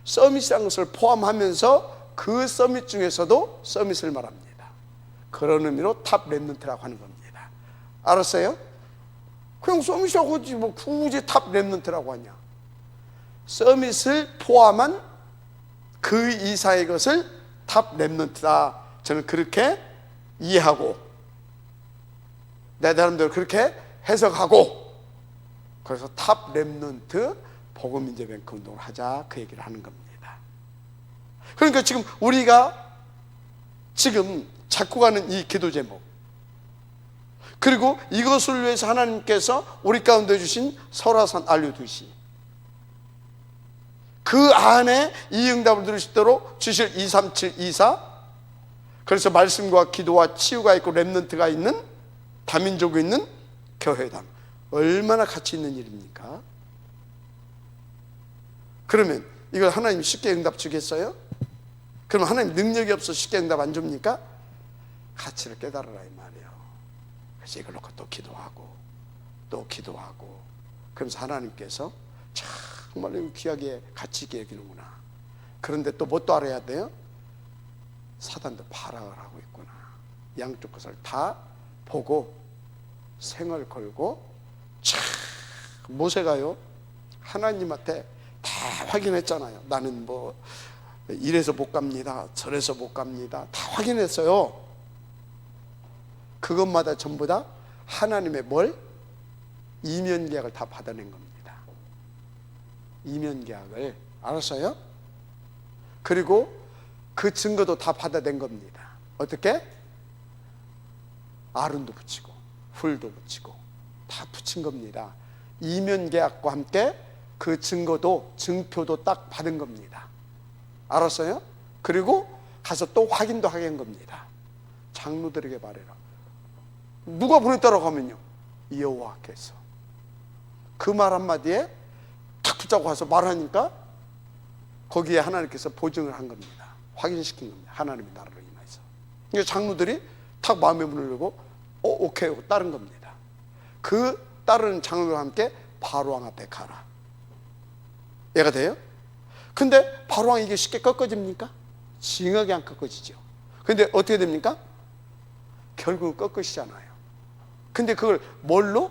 서밋이라는 것을 포함하면서 그 서밋 중에서도 서밋을 말합니다. 그런 의미로 탑 렘넌트라고 하는 겁니다. 알았어요? 그냥 서밋이라고 하지 뭐 굳이 탑 렘넌트라고 하냐. 서밋을 포함한 그 이사의 것을 탑 렘넌트다. 저는 그렇게 이해하고 내 나름대로 그렇게 해석하고 그래서 탑 렘넌트 복음인재뱅크 운동을 하자 그 얘기를 하는 겁니다. 그러니까 지금 우리가 지금 잡고 가는 이 기도 제목 그리고 이것을 위해서 하나님께서 우리 가운데 주신 설화산 알류두시 그 안에 이 응답을 들을 수 있도록 주실 23724 그래서 말씀과 기도와 치유가 있고 렘넌트가 있는 다민족이 있는 교회당 얼마나 가치 있는 일입니까? 그러면 이걸 하나님이 쉽게 응답 주겠어요? 그럼 하나님 능력이 없어 쉽게 응답 안 줍니까? 가치를 깨달으라 이 말이에요. 그래서 이걸 놓고 또 기도하고 또 기도하고 그러면서 하나님께서 정말 귀하게 가치 있게 여기는구나. 그런데 또 뭐 또 알아야 돼요? 사단도 파악을 하고 있구나. 양쪽 것을 다 보고 생을 걸고 모세가요 하나님한테 다 확인했잖아요. 나는 뭐 이래서 못 갑니다. 저래서 못 갑니다. 다 확인했어요. 그것마다 전부 다 하나님의 뭘? 이면계약을 다 받아낸 겁니다. 이면계약을. 알았어요? 그리고 그 증거도 다 받아낸 겁니다. 어떻게? 아론도 붙이고 훌도 붙이고 다 붙인 겁니다. 이면계약과 함께 그 증거도, 증표도 딱 받은 겁니다. 알았어요? 그리고 가서 또 확인도 하게 한 겁니다. 장로들에게 말해라. 누가 보냈다라고 하면요, 여호와께서. 그 말 한마디에 탁 붙잡고 가서 말하니까 거기에 하나님께서 보증을 한 겁니다. 확인시킨 겁니다. 하나님의 나라로 임해서. 그러니까 장로들이 탁 마음의 문을 열고 오케이 하고 따른 겁니다. 그 따르는 장로들과 함께 바로왕 앞에 가라. 이해가 돼요? 근데 바로왕이 이게 쉽게 꺾어집니까? 징하게 안 꺾어지죠. 근데 어떻게 됩니까? 결국은 꺾으시잖아요. 근데 그걸 뭘로?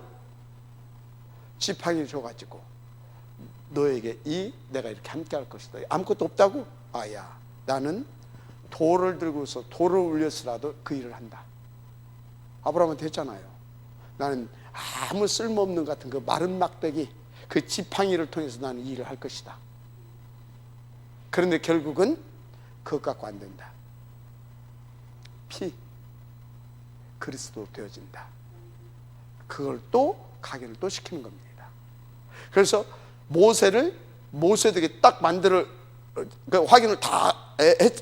지팡이를 줘가지고 너에게 내가 이렇게 함께 할 것이다. 아무것도 없다고? 아야, 나는 돌을 들고서 돌을 울려서라도 그 일을 한다. 아브라함한테 했잖아요. 나는 아무 쓸모없는 같은 그 마른 막대기, 그 지팡이를 통해서 나는 이 일을 할 것이다. 그런데 결국은 그것 갖고 안 된다. 피, 그리스도 되어진다. 그걸 또 각인을 또 시키는 겁니다. 그래서 모세에게 딱 그 확인을 다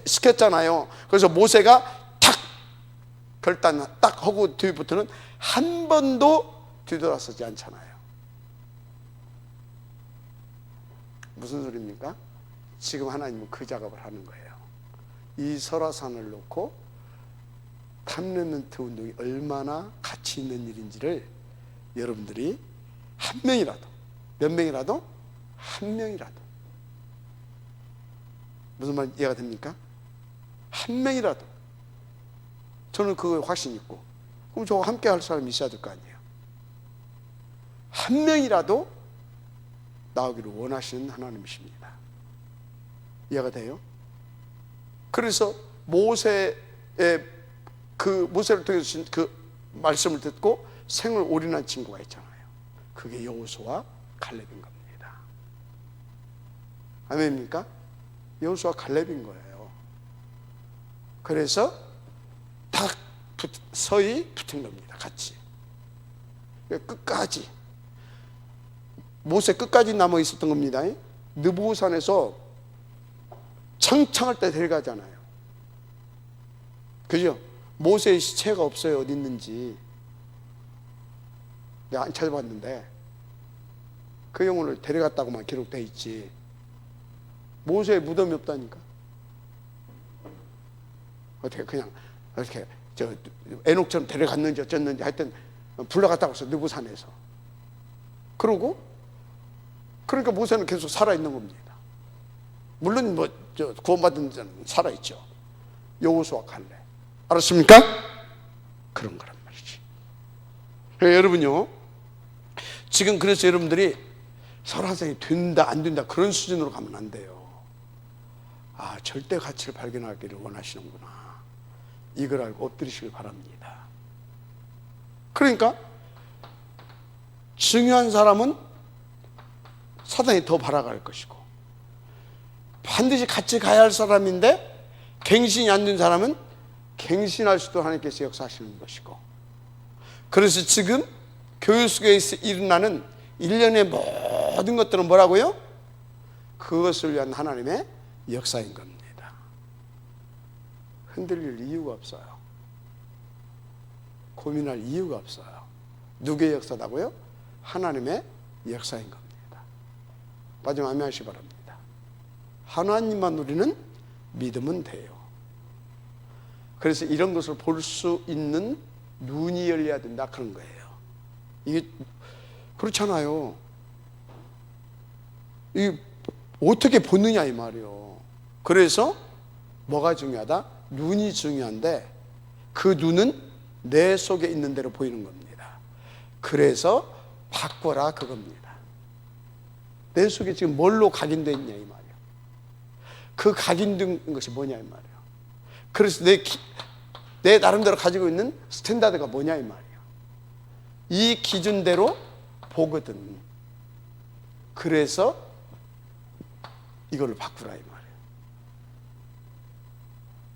시켰잖아요. 그래서 모세가 탁 결단 딱 하고 뒤부터는 한 번도 뒤돌아서지 않잖아요. 무슨 소리입니까? 지금 하나님은 그 작업을 하는 거예요. 이 설화산을 놓고 탐레멘트 운동이 얼마나 가치 있는 일인지를 여러분들이 한 명이라도, 몇 명이라도, 한 명이라도, 무슨 말 이해가 됩니까? 한 명이라도. 저는 그거에 확신이 있고, 그럼 저와 함께 할 사람이 있어야 될 거 아니에요. 한 명이라도 나오기를 원하시는 하나님이십니다. 이해가 돼요? 그래서 모세의 모세를 통해서 주신 그 말씀을 듣고 생을 올인한 친구가 있잖아요. 그게 여호수아와 갈렙인 겁니다. 아멘입니까? 여호수아와 갈렙인 거예요. 그래서 딱 서히 붙은 겁니다. 같이. 끝까지. 모세 끝까지 남아 있었던 겁니다. 느보산에서 창창할 때 데려가잖아요. 그죠? 모세의 시체가 없어요. 어디 있는지. 내가 안 찾아봤는데 그 영혼을 데려갔다고만 기록되어 있지 모세의 무덤이 없다니까. 어떻게 그냥 어떻게 에녹처럼 데려갔는지 어쨌는지 하여튼 불러갔다고 해서 느보산에서. 그러니까 모세는 계속 살아있는 겁니다. 물론 구원받은 자는 살아있죠. 여호수아 갈렙. 알았습니까? 그런 거란 말이지. 여러분요, 지금 그래서 여러분들이 설화산이 된다 안 된다 그런 수준으로 가면 안 돼요. 아, 절대 가치를 발견하기를 원하시는구나. 이걸 알고 엎드리시길 바랍니다. 그러니까 중요한 사람은 사단이 더 바라갈 것이고, 반드시 같이 가야 할 사람인데 갱신이 안 된 사람은 갱신할 수도 하나님께서 역사하시는 것이고, 그래서 지금 교회 속에서 일어나는 일련의 모든 것들은 뭐라고요? 그것을 위한 하나님의 역사인 겁니다. 흔들릴 이유가 없어요. 고민할 이유가 없어요. 누구의 역사다고요? 하나님의 역사인 겁니다. 마지막 아멘 하시기 바랍니다. 하나님만 우리는 믿으면 돼요. 그래서 이런 것을 볼 수 있는 눈이 열려야 된다 그런 거예요. 이게 그렇잖아요. 이게 어떻게 보느냐 이 말이에요. 그래서 뭐가 중요하다? 눈이 중요한데 그 눈은 내 속에 있는 대로 보이는 겁니다. 그래서 바꿔라 그겁니다. 내 속에 지금 뭘로 각인되어 있냐 이 말이에요. 그 각인된 것이 뭐냐 이 말이에요. 그래서 내 나름대로 가지고 있는 스탠다드가 뭐냐 이 말이에요. 이 기준대로 보거든. 그래서 이거를 바꾸라 이 말이에요.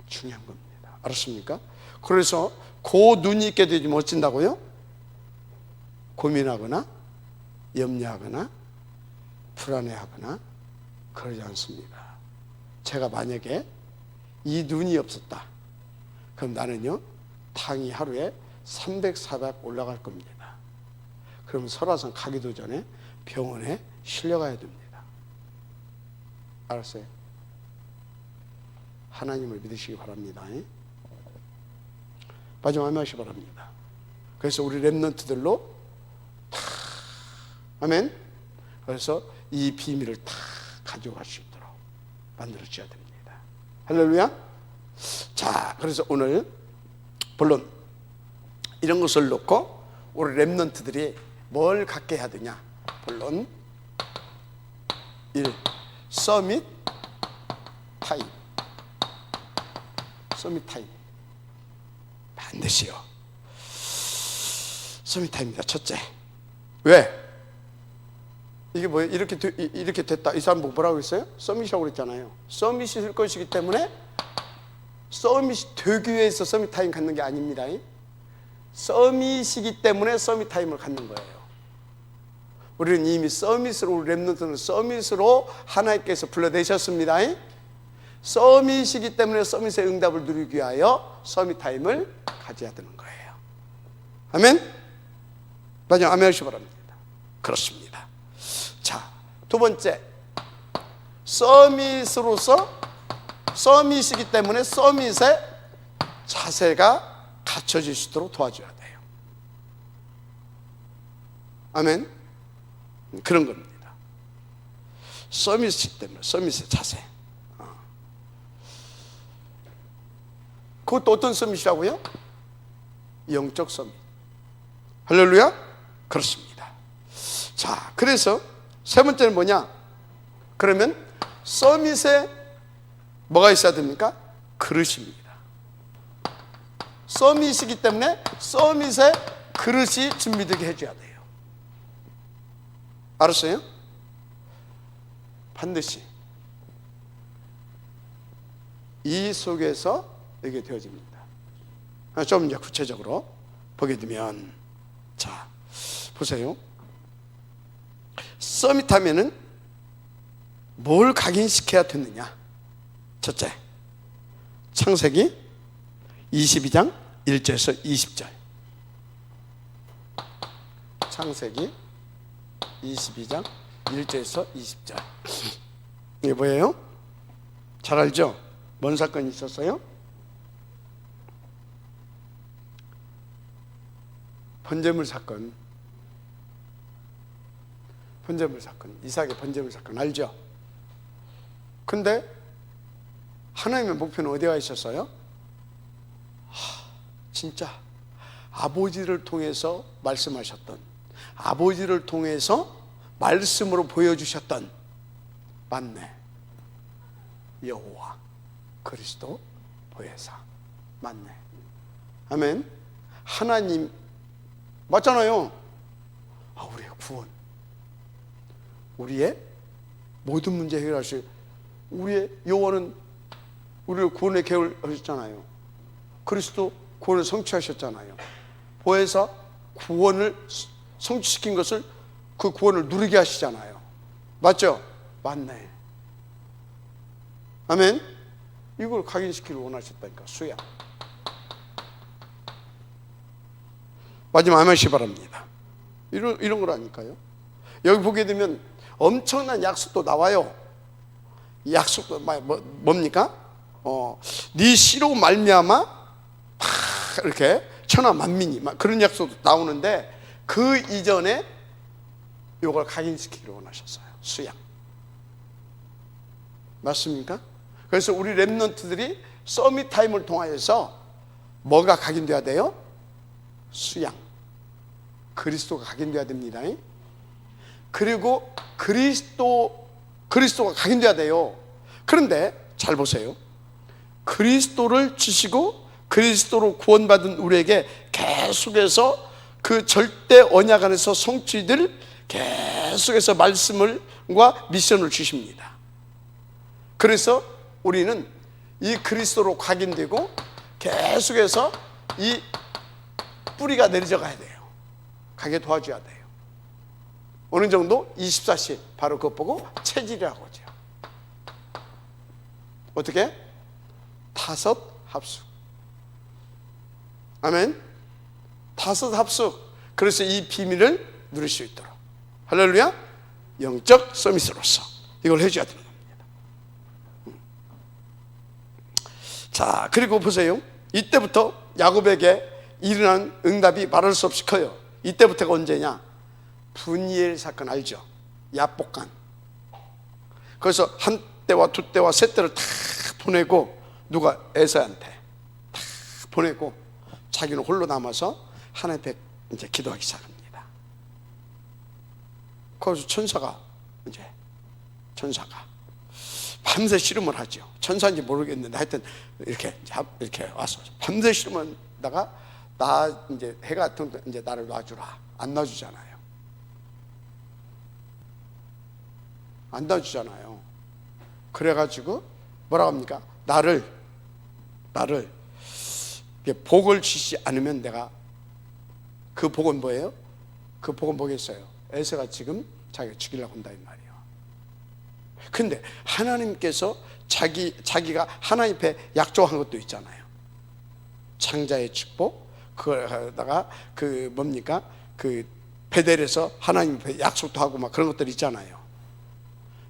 중요한 겁니다. 알았습니까? 그래서 그 눈이 있게 되지 못진다고요? 고민하거나 염려하거나 불안해하거나 그러지 않습니다. 제가 만약에 이 눈이 없었다, 그럼 나는요 당이 하루에 300, 400 올라갈 겁니다. 그럼 설화산 가기도 전에 병원에 실려가야 됩니다. 알았어요? 하나님을 믿으시기 바랍니다. 마지막에 하시기 바랍니다. 그래서 우리 렘넌트들로 다, 아멘. 그래서 이 비밀을 다 가져갈 수 있도록 만들어줘야 됩니다. 할렐루야. 자, 그래서 오늘 물론 이런 것을 놓고 우리 렘넌트들이 뭘 갖게 해야 되냐? 물론 1. 서밋 타임. 서밋 타임 반드시요. 서밋 타임입니다. 첫째. 왜? 이게 뭐예요? 이렇게 됐다. 이 사람 뭐라고 했어요? 서밋이라고 그랬잖아요. 서밋이 될 것이기 때문에 서밋이 되기 위해서 서밋 타임 갖는 게 아닙니다. 서밋이기 때문에 서밋 타임을 갖는 거예요. 우리는 이미 서밋으로, 우리 렘넌트는 서밋으로 하나님께서 불러내셨습니다. 서밋이기 때문에 서밋의 응답을 누리기 위하여 서밋 타임을 가져야 되는 거예요. 아멘? 마지막 아멘 하시기 바랍니다. 그렇습니다. 자, 두 번째, 서밋으로서 서밋이기 때문에 서밋의 자세가 갖춰질 수 있도록 도와줘야 돼요. 아멘? 그런 겁니다. 서밋이기 때문에 서밋의 자세. 그것도 어떤 서밋이라고요? 영적 서밋. 할렐루야? 그렇습니다. 자, 그래서 세 번째는 뭐냐? 그러면 서밋에 뭐가 있어야 됩니까? 그릇입니다. 서밋이기 때문에 서밋에 그릇이 준비되게 해줘야 돼요. 알았어요? 반드시 이 속에서 이게 되어집니다. 좀 이제 구체적으로 보게 되면, 자, 보세요. 서밋 하면은 뭘 각인시켜야 되느냐? 첫째, 창세기 22장 1절에서 20절. 창세기 22장 1절에서 20절. 이게 뭐예요? 잘 알죠? 뭔 사건이 있었어요? 번제물 사건. 번제물 사건. 이삭의 번제물 사건 알죠? 근데 하나님의 목표는 어디가 있었어요? 진짜 아버지를 통해서 말씀하셨던, 아버지를 통해서 말씀으로 보여주셨던 만내, 여호와 그리스도 보혜사 만내. 아멘. 하나님 맞잖아요. 우리의 구원, 우리의 모든 문제 해결하실 우리의 여호와는 우리를 구원의 계획을 하셨잖아요. 그리스도 구원을 성취하셨잖아요. 보혜사 구원을 성취시킨 것을, 그 구원을 누리게 하시잖아요. 맞죠? 맞네. 아멘. 이걸 각인시키길 원하셨다니까. 수양. 마지막 아멘 시 바랍니다. 이런 거라니까요. 여기 보게 되면 엄청난 약속도 나와요. 약속도 뭡니까? 네 씨로 말미암아 다 이렇게 천하 만민이 막 그런 약속도 나오는데, 그 이전에 이걸 각인시키기를 원하셨어요. 수양. 맞습니까? 그래서 우리 렘넌트들이 서밋 타임을 통하여서 뭐가 각인돼야 돼요? 수양. 그리스도가 각인돼야 됩니다. 그리고 그리스도가 각인돼야 돼요. 그런데 잘 보세요. 그리스도를 주시고 그리스도로 구원받은 우리에게 계속해서 그 절대 언약 안에서 성취될 계속해서 말씀을과 미션을 주십니다. 그래서 우리는 이 그리스도로 각인되고 계속해서 이 뿌리가 내려져 가야 돼요. 가게 도와줘야 돼요. 어느 정도 24시 바로 그것 보고 체질이라고 하죠. 어떻게? 다섯 합숙. 아멘. 다섯 합숙. 그래서 이 비밀을 누릴 수 있도록, 할렐루야, 영적 서밋으로서 이걸 해줘야 되는 겁니다. 자, 그리고 보세요. 이때부터 야곱에게 일어난 응답이 말할 수 없이 커요. 이때부터가 언제냐? 분이엘 사건 알죠? 야복간. 그래서 한 때와 두 때와 세 때를 다 보내고, 누가? 에서한테 다 보내고 자기는 홀로 남아서 하나님 앞에 이제 기도하기 시작합니다. 그래서 천사가 밤새 씨름을 하죠. 천사인지 모르겠는데 하여튼 이렇게 와서 밤새 씨름을 하다가, 나 이제 해가 뜬 이제 나를 놔주라. 안 놔주잖아요. 안 놔주잖아요. 그래가지고 뭐라고 합니까? 나를 복을 주시지 않으면 내가, 그 복은 뭐예요? 그 복은 뭐겠어요? 에서가 지금 자기가 죽이려고 한다 이 말이에요. 근데 하나님께서 자기가 하나님 앞에 약속한 것도 있잖아요. 창자의 축복, 그거다가 그 뭡니까? 그 베델에서 하나님 앞에 약속도 하고 막 그런 것들 있잖아요.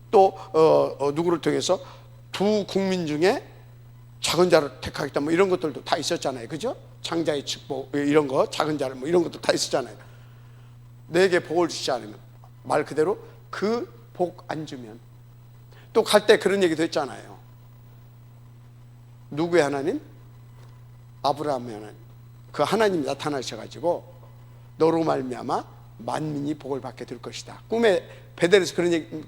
또 누구를 통해서 두 국민 중에 작은 자를 택하겠다 뭐 이런 것들도 다 있었잖아요. 그죠? 창자의 축복 이런 거, 작은 자를 뭐 이런 것도 다 있었잖아요. 내게 복을 주시지 않으면, 말 그대로 그 복 안 주면. 또 갈 때 그런 얘기도 했잖아요. 누구의 하나님? 아브라함의 하나님. 그 하나님이 나타나셔가지고 너로 말미암아 만민이 복을 받게 될 것이다. 꿈에 베델에서 그런 얘기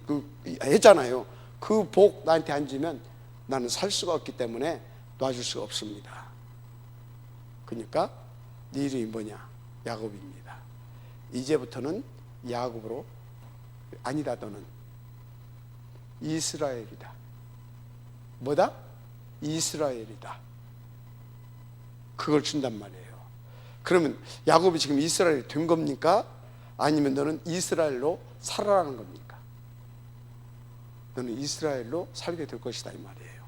했잖아요. 그 복 나한테 안 주면 나는 살 수가 없기 때문에 놔줄 수가 없습니다. 그러니까 네 이름이 뭐냐? 야곱입니다. 이제부터는 야곱으로, 아니다, 너는 이스라엘이다. 뭐다? 이스라엘이다. 그걸 준단 말이에요. 그러면 야곱이 지금 이스라엘이 된 겁니까? 아니면 너는 이스라엘로 살아라는 겁니까? 너는 이스라엘로 살게 될 것이다 이 말이에요.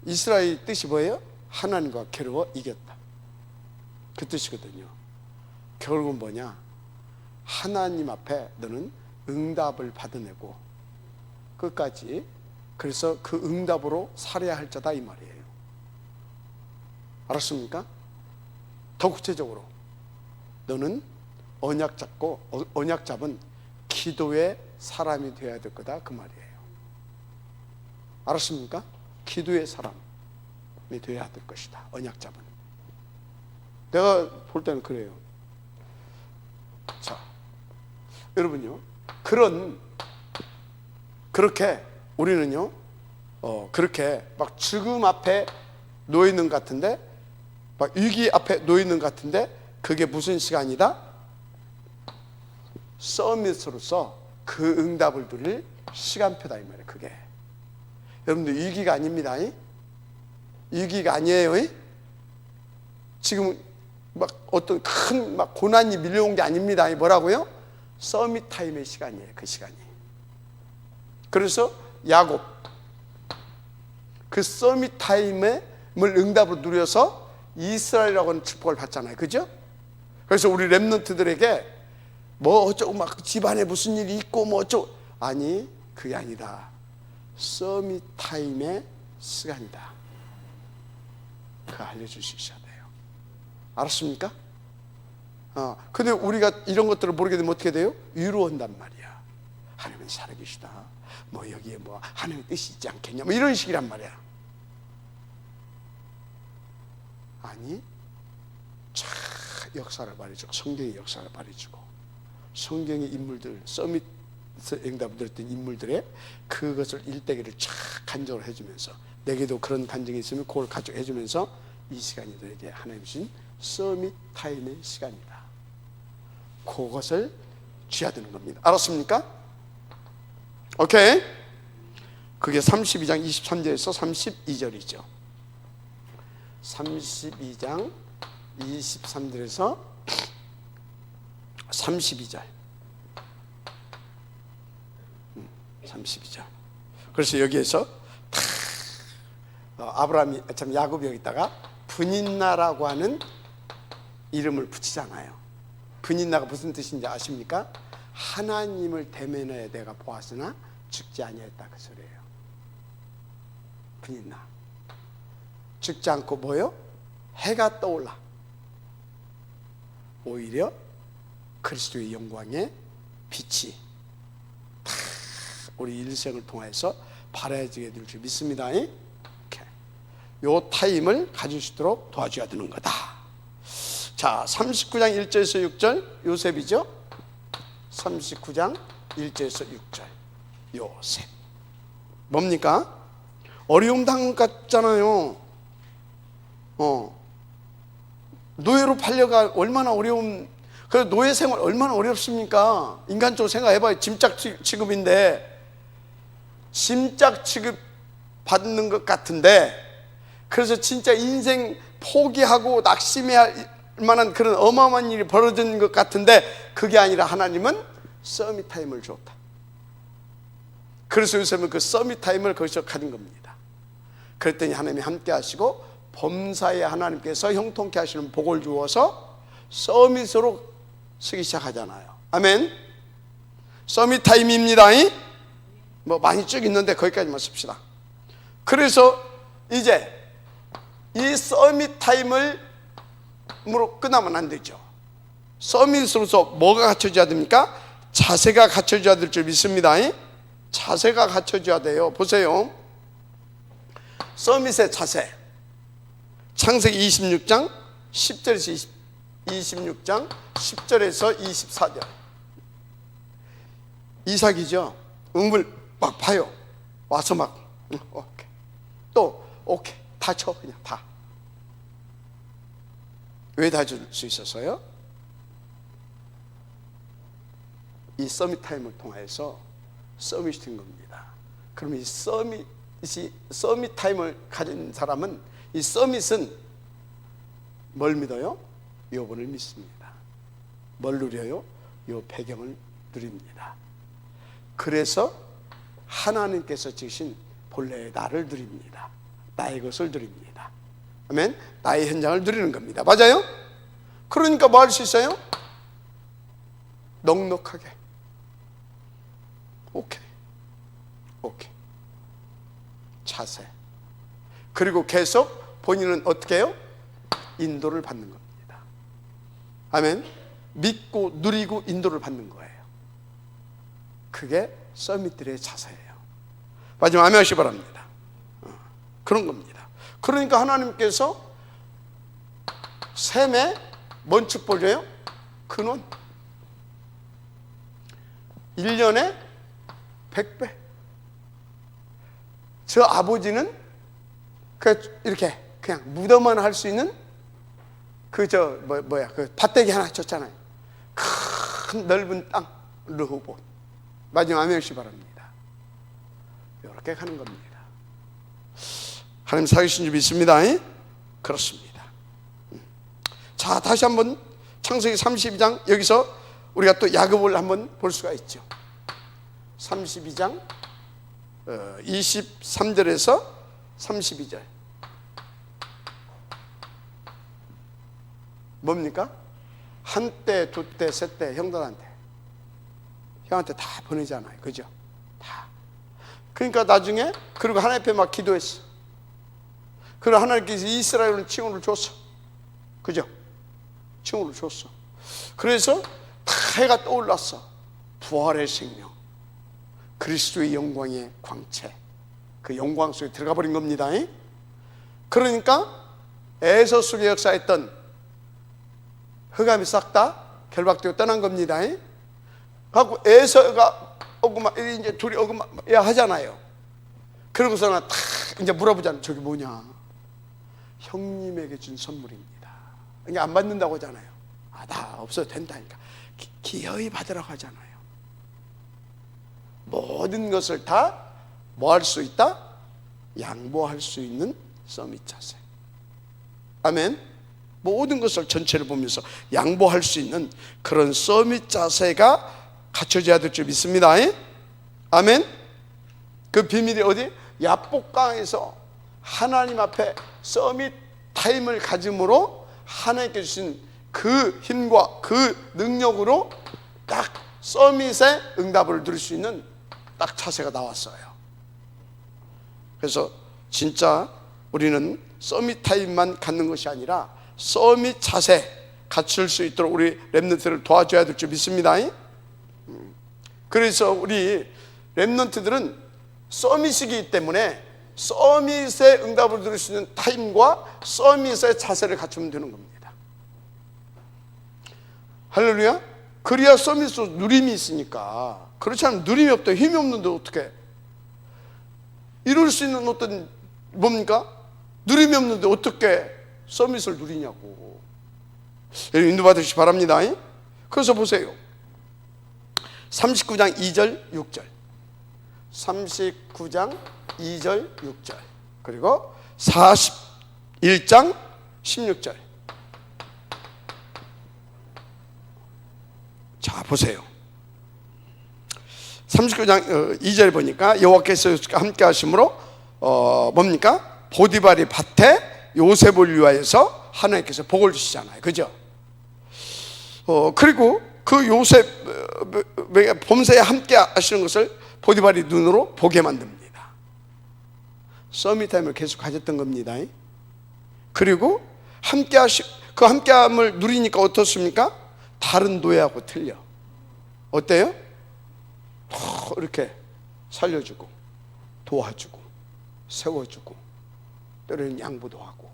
이스라엘 뜻이 뭐예요? 하나님과 겨루어 이겼다, 그 뜻이거든요. 결국은 뭐냐? 하나님 앞에 너는 응답을 받아내고 끝까지, 그래서 그 응답으로 살아야 할 자다 이 말이에요. 알았습니까? 더 구체적으로 너는 언약 잡은 기도의 사람이 되어야 될 거다 그 말이에요. 알았습니까? 기도의 사람이 되어야 될 것이다, 언약 잡은. 내가 볼 때는 그래요. 자, 여러분요, 그렇게 우리는요, 그렇게 막 죽음 앞에 놓여 있는 것 같은데, 막 위기 앞에 놓여 있는 것 같은데, 그게 무슨 시간이다? 서밋으로서 그 응답을 누릴 시간표다 이 말이에요. 그게 여러분들 위기가 아닙니다. 위기가 아니에요. 지금 막 어떤 큰 막 고난이 밀려온 게 아닙니다. 뭐라고요? 서밋 타임의 시간이에요. 그 시간이. 그래서 야곱 그 서밋 타임을 응답으로 누려서 이스라엘이라고 하는 축복을 받잖아요. 그죠? 그래서 우리 렘넌트들에게 뭐 어쩌고 막 집안에 무슨 일이 있고 뭐 어쩌고, 아니 그게 아니다. 서밋 타임의 시간이다. 그거 알려줄 수 있어야 돼요. 알았습니까? 근데 우리가 이런 것들을 모르게 되면 어떻게 돼요? 위로한단 말이야. 하나님은 살아계시다. 뭐 여기에 뭐 하나님의 뜻이 있지 않겠냐 뭐 이런 식이란 말이야. 아니, 쫙 역사를 말해주고, 성경의 역사를 말해주고, 성경의 인물들, 서밋 응답을 들었던 인물들의 그것을 일대기를 쫙 간증을 해주면서, 내게도 그런 간증이 있으면 그걸 가져해주면서 이 시간이 너에게 하나님 주신 서밋 타임의 시간이다. 그것을 쥐어드는 겁니다. 알았습니까? 오케이. 그게 32장 23절에서 32절이죠. 32장 23절에서 32절. 32절. 그래서 여기에서 아브라함이 참 야곱이 여기다가 분인나라고 하는 이름을 붙이잖아요. 분인나가 무슨 뜻인지 아십니까? 하나님을 대면에 내가 보았으나 죽지 아니했다, 그 소리예요. 분인나. 죽지 않고 뭐요? 해가 떠올라. 오히려 그리스도의 영광의 빛이 우리 일생을 통해서 밝아지게 될 줄 믿습니다. 요 타임을 가질 수 있도록 도와줘야 되는 거다. 자, 39장 1절에서 6절 요셉이죠. 39장 1절에서 6절 요셉. 뭡니까? 어려움 당한 것 같잖아요. 노예로 팔려가 얼마나 어려움. 그 노예 생활 얼마나 어렵습니까? 인간적으로 생각해봐요. 짐짝 취급인데, 짐짝 취급 받는 것 같은데, 그래서 진짜 인생 포기하고 낙심해야 할 만한 그런 어마어마한 일이 벌어진 것 같은데, 그게 아니라 하나님은 서밋 타임을 줬다. 그래서 요즘은 그 서밋 타임을 거기서 가진 겁니다. 그랬더니 하나님이 함께 하시고 범사에 하나님께서 형통케 하시는 복을 주어서 서밋으로 쓰기 시작하잖아요. 아멘. 서밋 타임입니다. 뭐 많이 쭉 있는데 거기까지만 씁시다. 그래서 이제 이 서밋 타임으로 끝나면 안 되죠. 서밋으로서 뭐가 갖춰져야 됩니까? 자세가 갖춰져야 될 줄 믿습니다. 자세가 갖춰져야 돼요. 보세요. 서밋의 자세. 창세기 26장 10절에서 26장 10절에서 24절. 이삭이죠. 음을 막 파요. 와서 막 오케이. 또 오케이. 다 쳐. 그냥 다. 왜 다 줄 수 있었어요? 이 서밋 타임을 통해서 서밋이 된 겁니다. 그럼 이 서밋 타임을 가진 사람은, 이 서밋은 뭘 믿어요? 요번을 믿습니다. 뭘 누려요? 요 배경을 누립니다. 그래서 하나님께서 지으신 본래의 나를 누립니다. 나의 것을 누립니다. 아멘. 나의 현장을 누리는 겁니다. 맞아요? 그러니까 뭐 할 수 있어요? 넉넉하게. 오케이. 자세. 그리고 계속 본인은 어떻게 해요? 인도를 받는 겁니다. 아멘. 믿고 누리고 인도를 받는 거예요. 그게 서밋들의 자세예요. 마지막 아멘 하시기 바랍니다. 그런 겁니다. 그러니까 하나님께서 셈에 뭔 축복을 줘요? 근원. 1년에 100배. 저 아버지는 이렇게 그냥 묻어만 할 수 있는 그 밭대기 하나 줬잖아요. 큰 넓은 땅, 르호봇. 마지막 아멘 하시기 바랍니다. 이렇게 가는 겁니다. 하나님 살아계신 줄 믿습니다. 그렇습니다. 자, 다시 한번 창세기 32장, 여기서 우리가 또 야곱을 한번 볼 수가 있죠. 32장 23절에서 32절. 뭡니까? 한때, 두때, 셋때 형들한테 다 보내잖아요. 그죠? 다. 그러니까 나중에, 그리고 하나님 앞에 막 기도했어. 그리고 하나님께서 이스라엘은 칭호를 줬어. 그죠? 칭호를 줬어. 그래서 다 해가 떠올랐어. 부활의 생명, 그리스도의 영광의 광채, 그 영광 속에 들어가 버린 겁니다. 그러니까 에서 속에 역사했던 흑암이 싹 다 결박되고 떠난 겁니다. 하고 에서가 어그마, 이제 둘이 어그마 하잖아요. 그러고서는 탁 이제 물어보잖아요. 저기 뭐냐? 형님에게 준 선물입니다. 이게 안 받는다고 하잖아요. 나 없어도 된다니까. 기어이 받으라고 하잖아요. 모든 것을 다 뭐 할 수 있다? 양보할 수 있는 서밋 자세. 아멘. 모든 것을 전체를 보면서 양보할 수 있는 그런 서밋 자세가 갖춰져야 될 줄 믿습니다. 아멘. 그 비밀이 어디? 야복강에서 하나님 앞에 서밋 타임을 가짐으로 하나님께 주신 그 힘과 그 능력으로 딱 서밋의 응답을 들을 수 있는 딱 자세가 나왔어요. 그래서 진짜 우리는 서밋 타임만 갖는 것이 아니라 서밋 자세 갖출 수 있도록 우리 렘넌트를 도와줘야 될 줄 믿습니다. 그래서 우리 렘넌트들은 서밋이기 때문에 서밋의 응답을 들을 수 있는 타임과 서밋의 자세를 갖추면 되는 겁니다. 할렐루야. 그래야 서밋으로 누림이 있으니까. 그렇지 않으면 누림이 없다, 힘이 없는데 어떻게 이룰 수 있는 어떤 뭡니까? 누림이 없는데 어떻게 서밋을 누리냐고. 인도 받으시기 바랍니다. 그래서 보세요. 39장 2절 6절 39장 2절 6절 그리고 41장 16절. 자 보세요. 39장 2절 보니까 여호와께서 함께 하심으로 뭡니까? 보디발이 밭에 요셉을 위하여서 하나님께서 복을 주시잖아요. 그죠? 그리고 그 요셉 범사에 함께 하시는 것을 보디발이 눈으로 보게 만듭니다. 서밋타임을 계속 가졌던 겁니다. 그리고 그 함께함을 누리니까 어떻습니까? 다른 노예하고 틀려. 어때요? 이렇게 살려주고 도와주고 세워주고 때로는 양보도 하고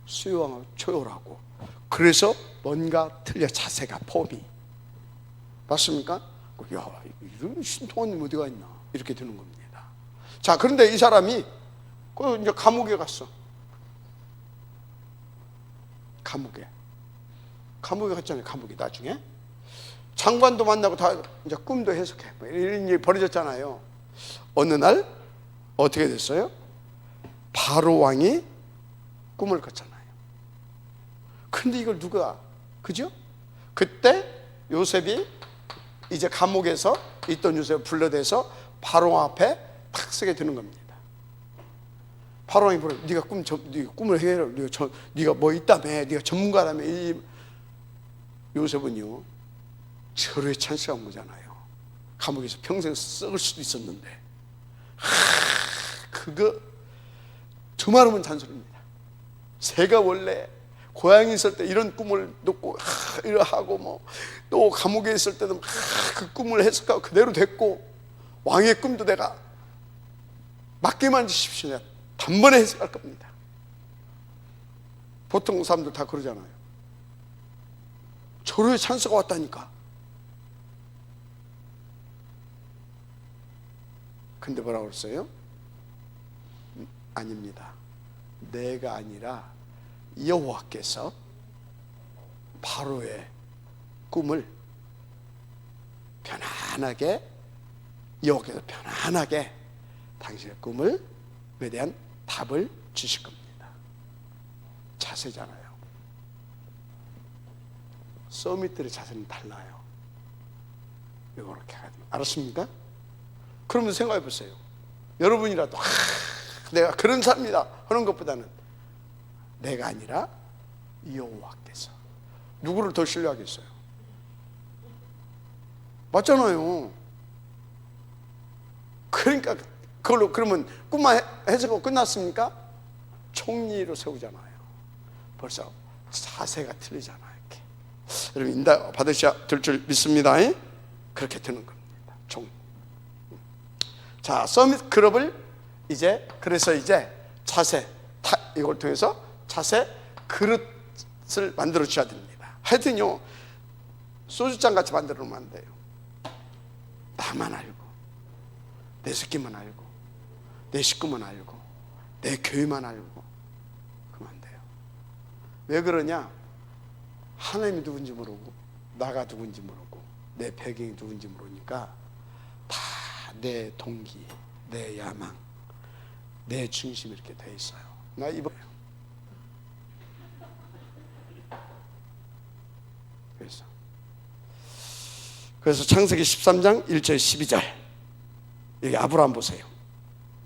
수용하고 초월하고. 그래서 뭔가 틀려. 자세가 폼이 맞습니까? 야, 이런 신통한 놈 어디가 있나 이렇게 되는 겁니다. 자, 그런데 이 사람이 이제 감옥에 갔어. 감옥에 갔잖아요. 감옥에 나중에 장관도 만나고 다 이제 꿈도 해석해. 이런 일이 벌어졌잖아요. 어느 날 어떻게 됐어요? 바로 왕이 꿈을 꿨잖아요. 근데 이걸 누가, 그죠? 그때 요셉이 이제 감옥에서 있던 요셉을 불러대서 바로 앞에 탁 서게 되는 겁니다. 바로 왕이 물어요. 네가 꿈을 해라. 네가 뭐 있다며. 네가 전문가라며. 이 요셉은요, 절호의 찬스가 온 거잖아요. 감옥에서 평생 썩을 수도 있었는데. 그거 두말하면 잔소리입니다. 제가 원래 고향에 있을 때 이런 꿈을 놓고 이러하고 뭐 또 감옥에 있을 때도 그 꿈을 해석하고 그대로 됐고 왕의 꿈도 내가 맡기만 주십시오. 내가 단번에 해석할 겁니다. 보통 사람들 다 그러잖아요. 절호의 찬스가 왔다니까. 근데 뭐라고 그랬어요? 아닙니다. 내가 아니라 여호와께서 바로의 꿈을 편안하게, 여호와께서 편안하게 당신의 꿈을 에 대한 답을 주실 겁니다. 자세잖아요. 서밋들의 자세는 달라요. 이렇게 알았습니까? 그러면 생각해 보세요. 여러분이라도 내가 그런 사람이다 하는 것보다는 내가 아니라 여호와께서. 누구를 더 신뢰하겠어요? 맞잖아요. 그러니까 그걸로 그러면 꿈만 해석하고 끝났습니까? 총리로 세우잖아요. 벌써 자세가 틀리잖아요. 이렇게. 여러분 인다 받으셔야 될 줄 믿습니다. 그렇게 되는 겁니다. 자, 서밋 그룹을 그래서 이제 자세 이걸 통해서 자세 그릇을 만들어 주셔야 됩니다. 하여튼요, 소주잔 같이 만들어 놓으면 안 돼요. 나만 알고, 내 새끼만 알고, 내 식구만 알고, 내 교회만 알고, 그러면 안 돼요. 왜 그러냐? 하나님이 누군지 모르고 나가 누군지 모르고 내 배경이 누군지 모르니까 다 내 동기, 내 야망, 내 중심이 이렇게 돼 있어요. 나 이번에 그래서 창세기 13장 1절 12절 여기 아브라함 보세요.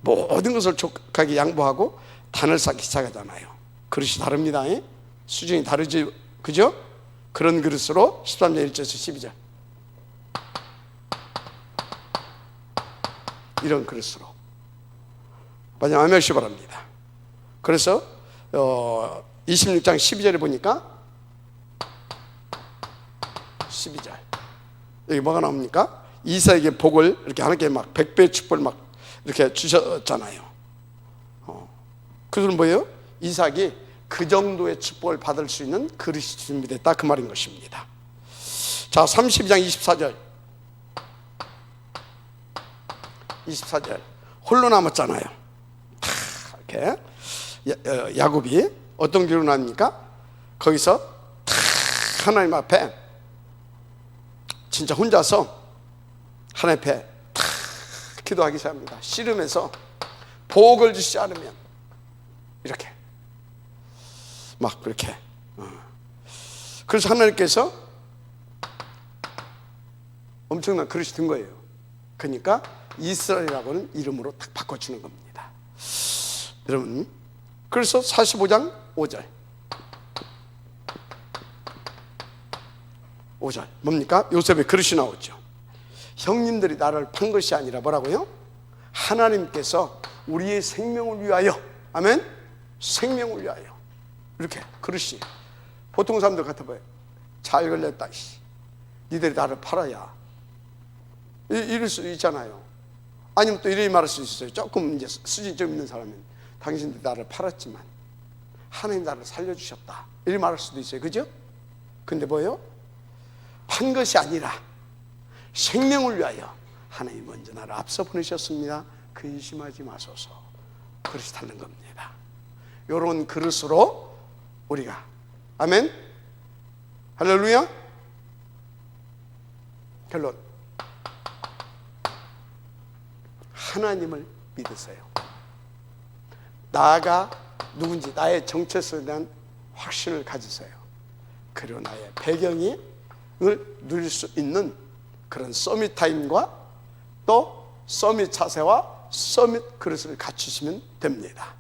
모든 것을 족하게 양보하고 단을 쌓기 시작하잖아요. 그릇이 다릅니다. 수준이 다르지, 그죠? 그런 그릇으로 13장 1절에서 12절 이런 그릇으로 많이 아멘시 바랍니다. 그래서 26장 12절에 보니까 12절 여기 뭐가 나옵니까? 이삭에게 복을 이렇게 하나님께 막 100배의 축복을 막 이렇게 주셨잖아요. 그것은 뭐예요? 이삭이 그 정도의 축복을 받을 수 있는 그릇이 준비됐다, 그 말인 것입니다. 자, 32장 24절 홀로 남았잖아요. 이렇게 야곱이 어떤 길로 나옵니까? 거기서 하나님 앞에 진짜 혼자서 하나님 앞에 기도하기 시작합니다. 씨름해서 복을 주시지 않으면 이렇게 막 그렇게 그래서 하나님께서 엄청난 그릇이 든 거예요. 그러니까 이스라엘이라고는 이름으로 딱 바꿔주는 겁니다. 여러분, 그래서 45장 5절 뭡니까? 요셉의 그릇이 나오죠. 형님들이 나를 판 것이 아니라 뭐라고요? 하나님께서 우리의 생명을 위하여, 아멘? 생명을 위하여 이렇게 그릇이. 보통 사람들 같아 보여요. 잘 걸렸다, 니들이 나를 팔아야, 이럴 수 있잖아요. 아니면 또 이렇게 말할 수 있어요. 조금 이제 수준이 좀 있는 사람은 당신들이 나를 팔았지만 하나님 나를 살려주셨다, 이렇게 말할 수도 있어요. 그죠? 근데 뭐예요? 판 것이 아니라 생명을 위하여 하나님 먼저 나를 앞서 보내셨습니다. 근심하지 마소서. 그릇이 타는 겁니다. 이런 그릇으로 우리가, 아멘, 할렐루야. 결론, 하나님을 믿으세요. 나가 누군지, 나의 정체성에 대한 확신을 가지세요. 그리고 나의 배경을 누릴 수 있는 그런 서밋 타임과 또 서밋 자세와 서밋 그릇을 갖추시면 됩니다.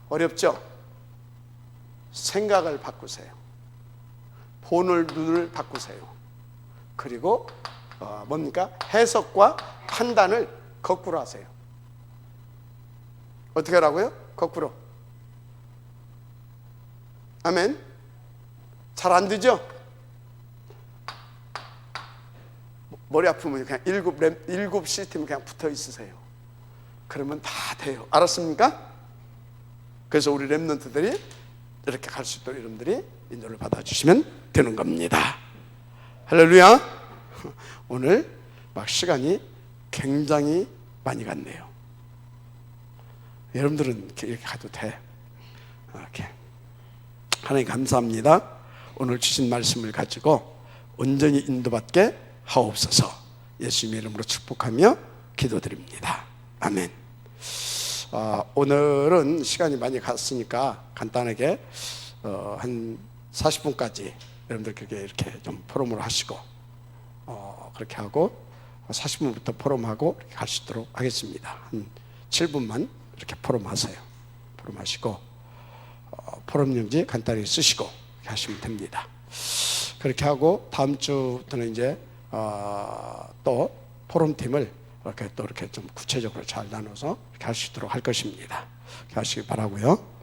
어렵죠? 생각을 바꾸세요. 보는 눈을 바꾸세요. 그리고 뭡니까? 해석과 판단을 거꾸로 하세요. 어떻게 하라고요? 거꾸로. 아멘. 잘 안 되죠? 머리 아프면 그냥 일곱 시스템이 그냥 붙어 있으세요. 그러면 다 돼요. 알았습니까? 그래서 우리 렘넌트들이 이렇게 갈 수 있도록 여러분들이 인도를 받아주시면 되는 겁니다. 할렐루야. 오늘 막 시간이 굉장히 많이 갔네요. 여러분들은 이렇게 가도 돼. 이렇게. 하나님 감사합니다. 오늘 주신 말씀을 가지고 온전히 인도받게 하옵소서. 예수님의 이름으로 축복하며 기도드립니다. 아멘. 오늘은 시간이 많이 갔으니까 간단하게 한 40분까지 여러분들 그렇게 이렇게 좀 포럼을 하시고 그렇게 하고 40분부터 포럼하고 이렇게 갈 수 있도록 하겠습니다. 한 7분만 이렇게 포럼하세요. 포럼하시고 포럼용지 간단히 쓰시고 이렇게 하시면 됩니다. 그렇게 하고 다음 주부터는 이제 또 포럼팀을 이렇게 또 이렇게 좀 구체적으로 잘 나눠서 이렇게 할 수 있도록 할 것입니다. 이렇게 하시기 바라고요.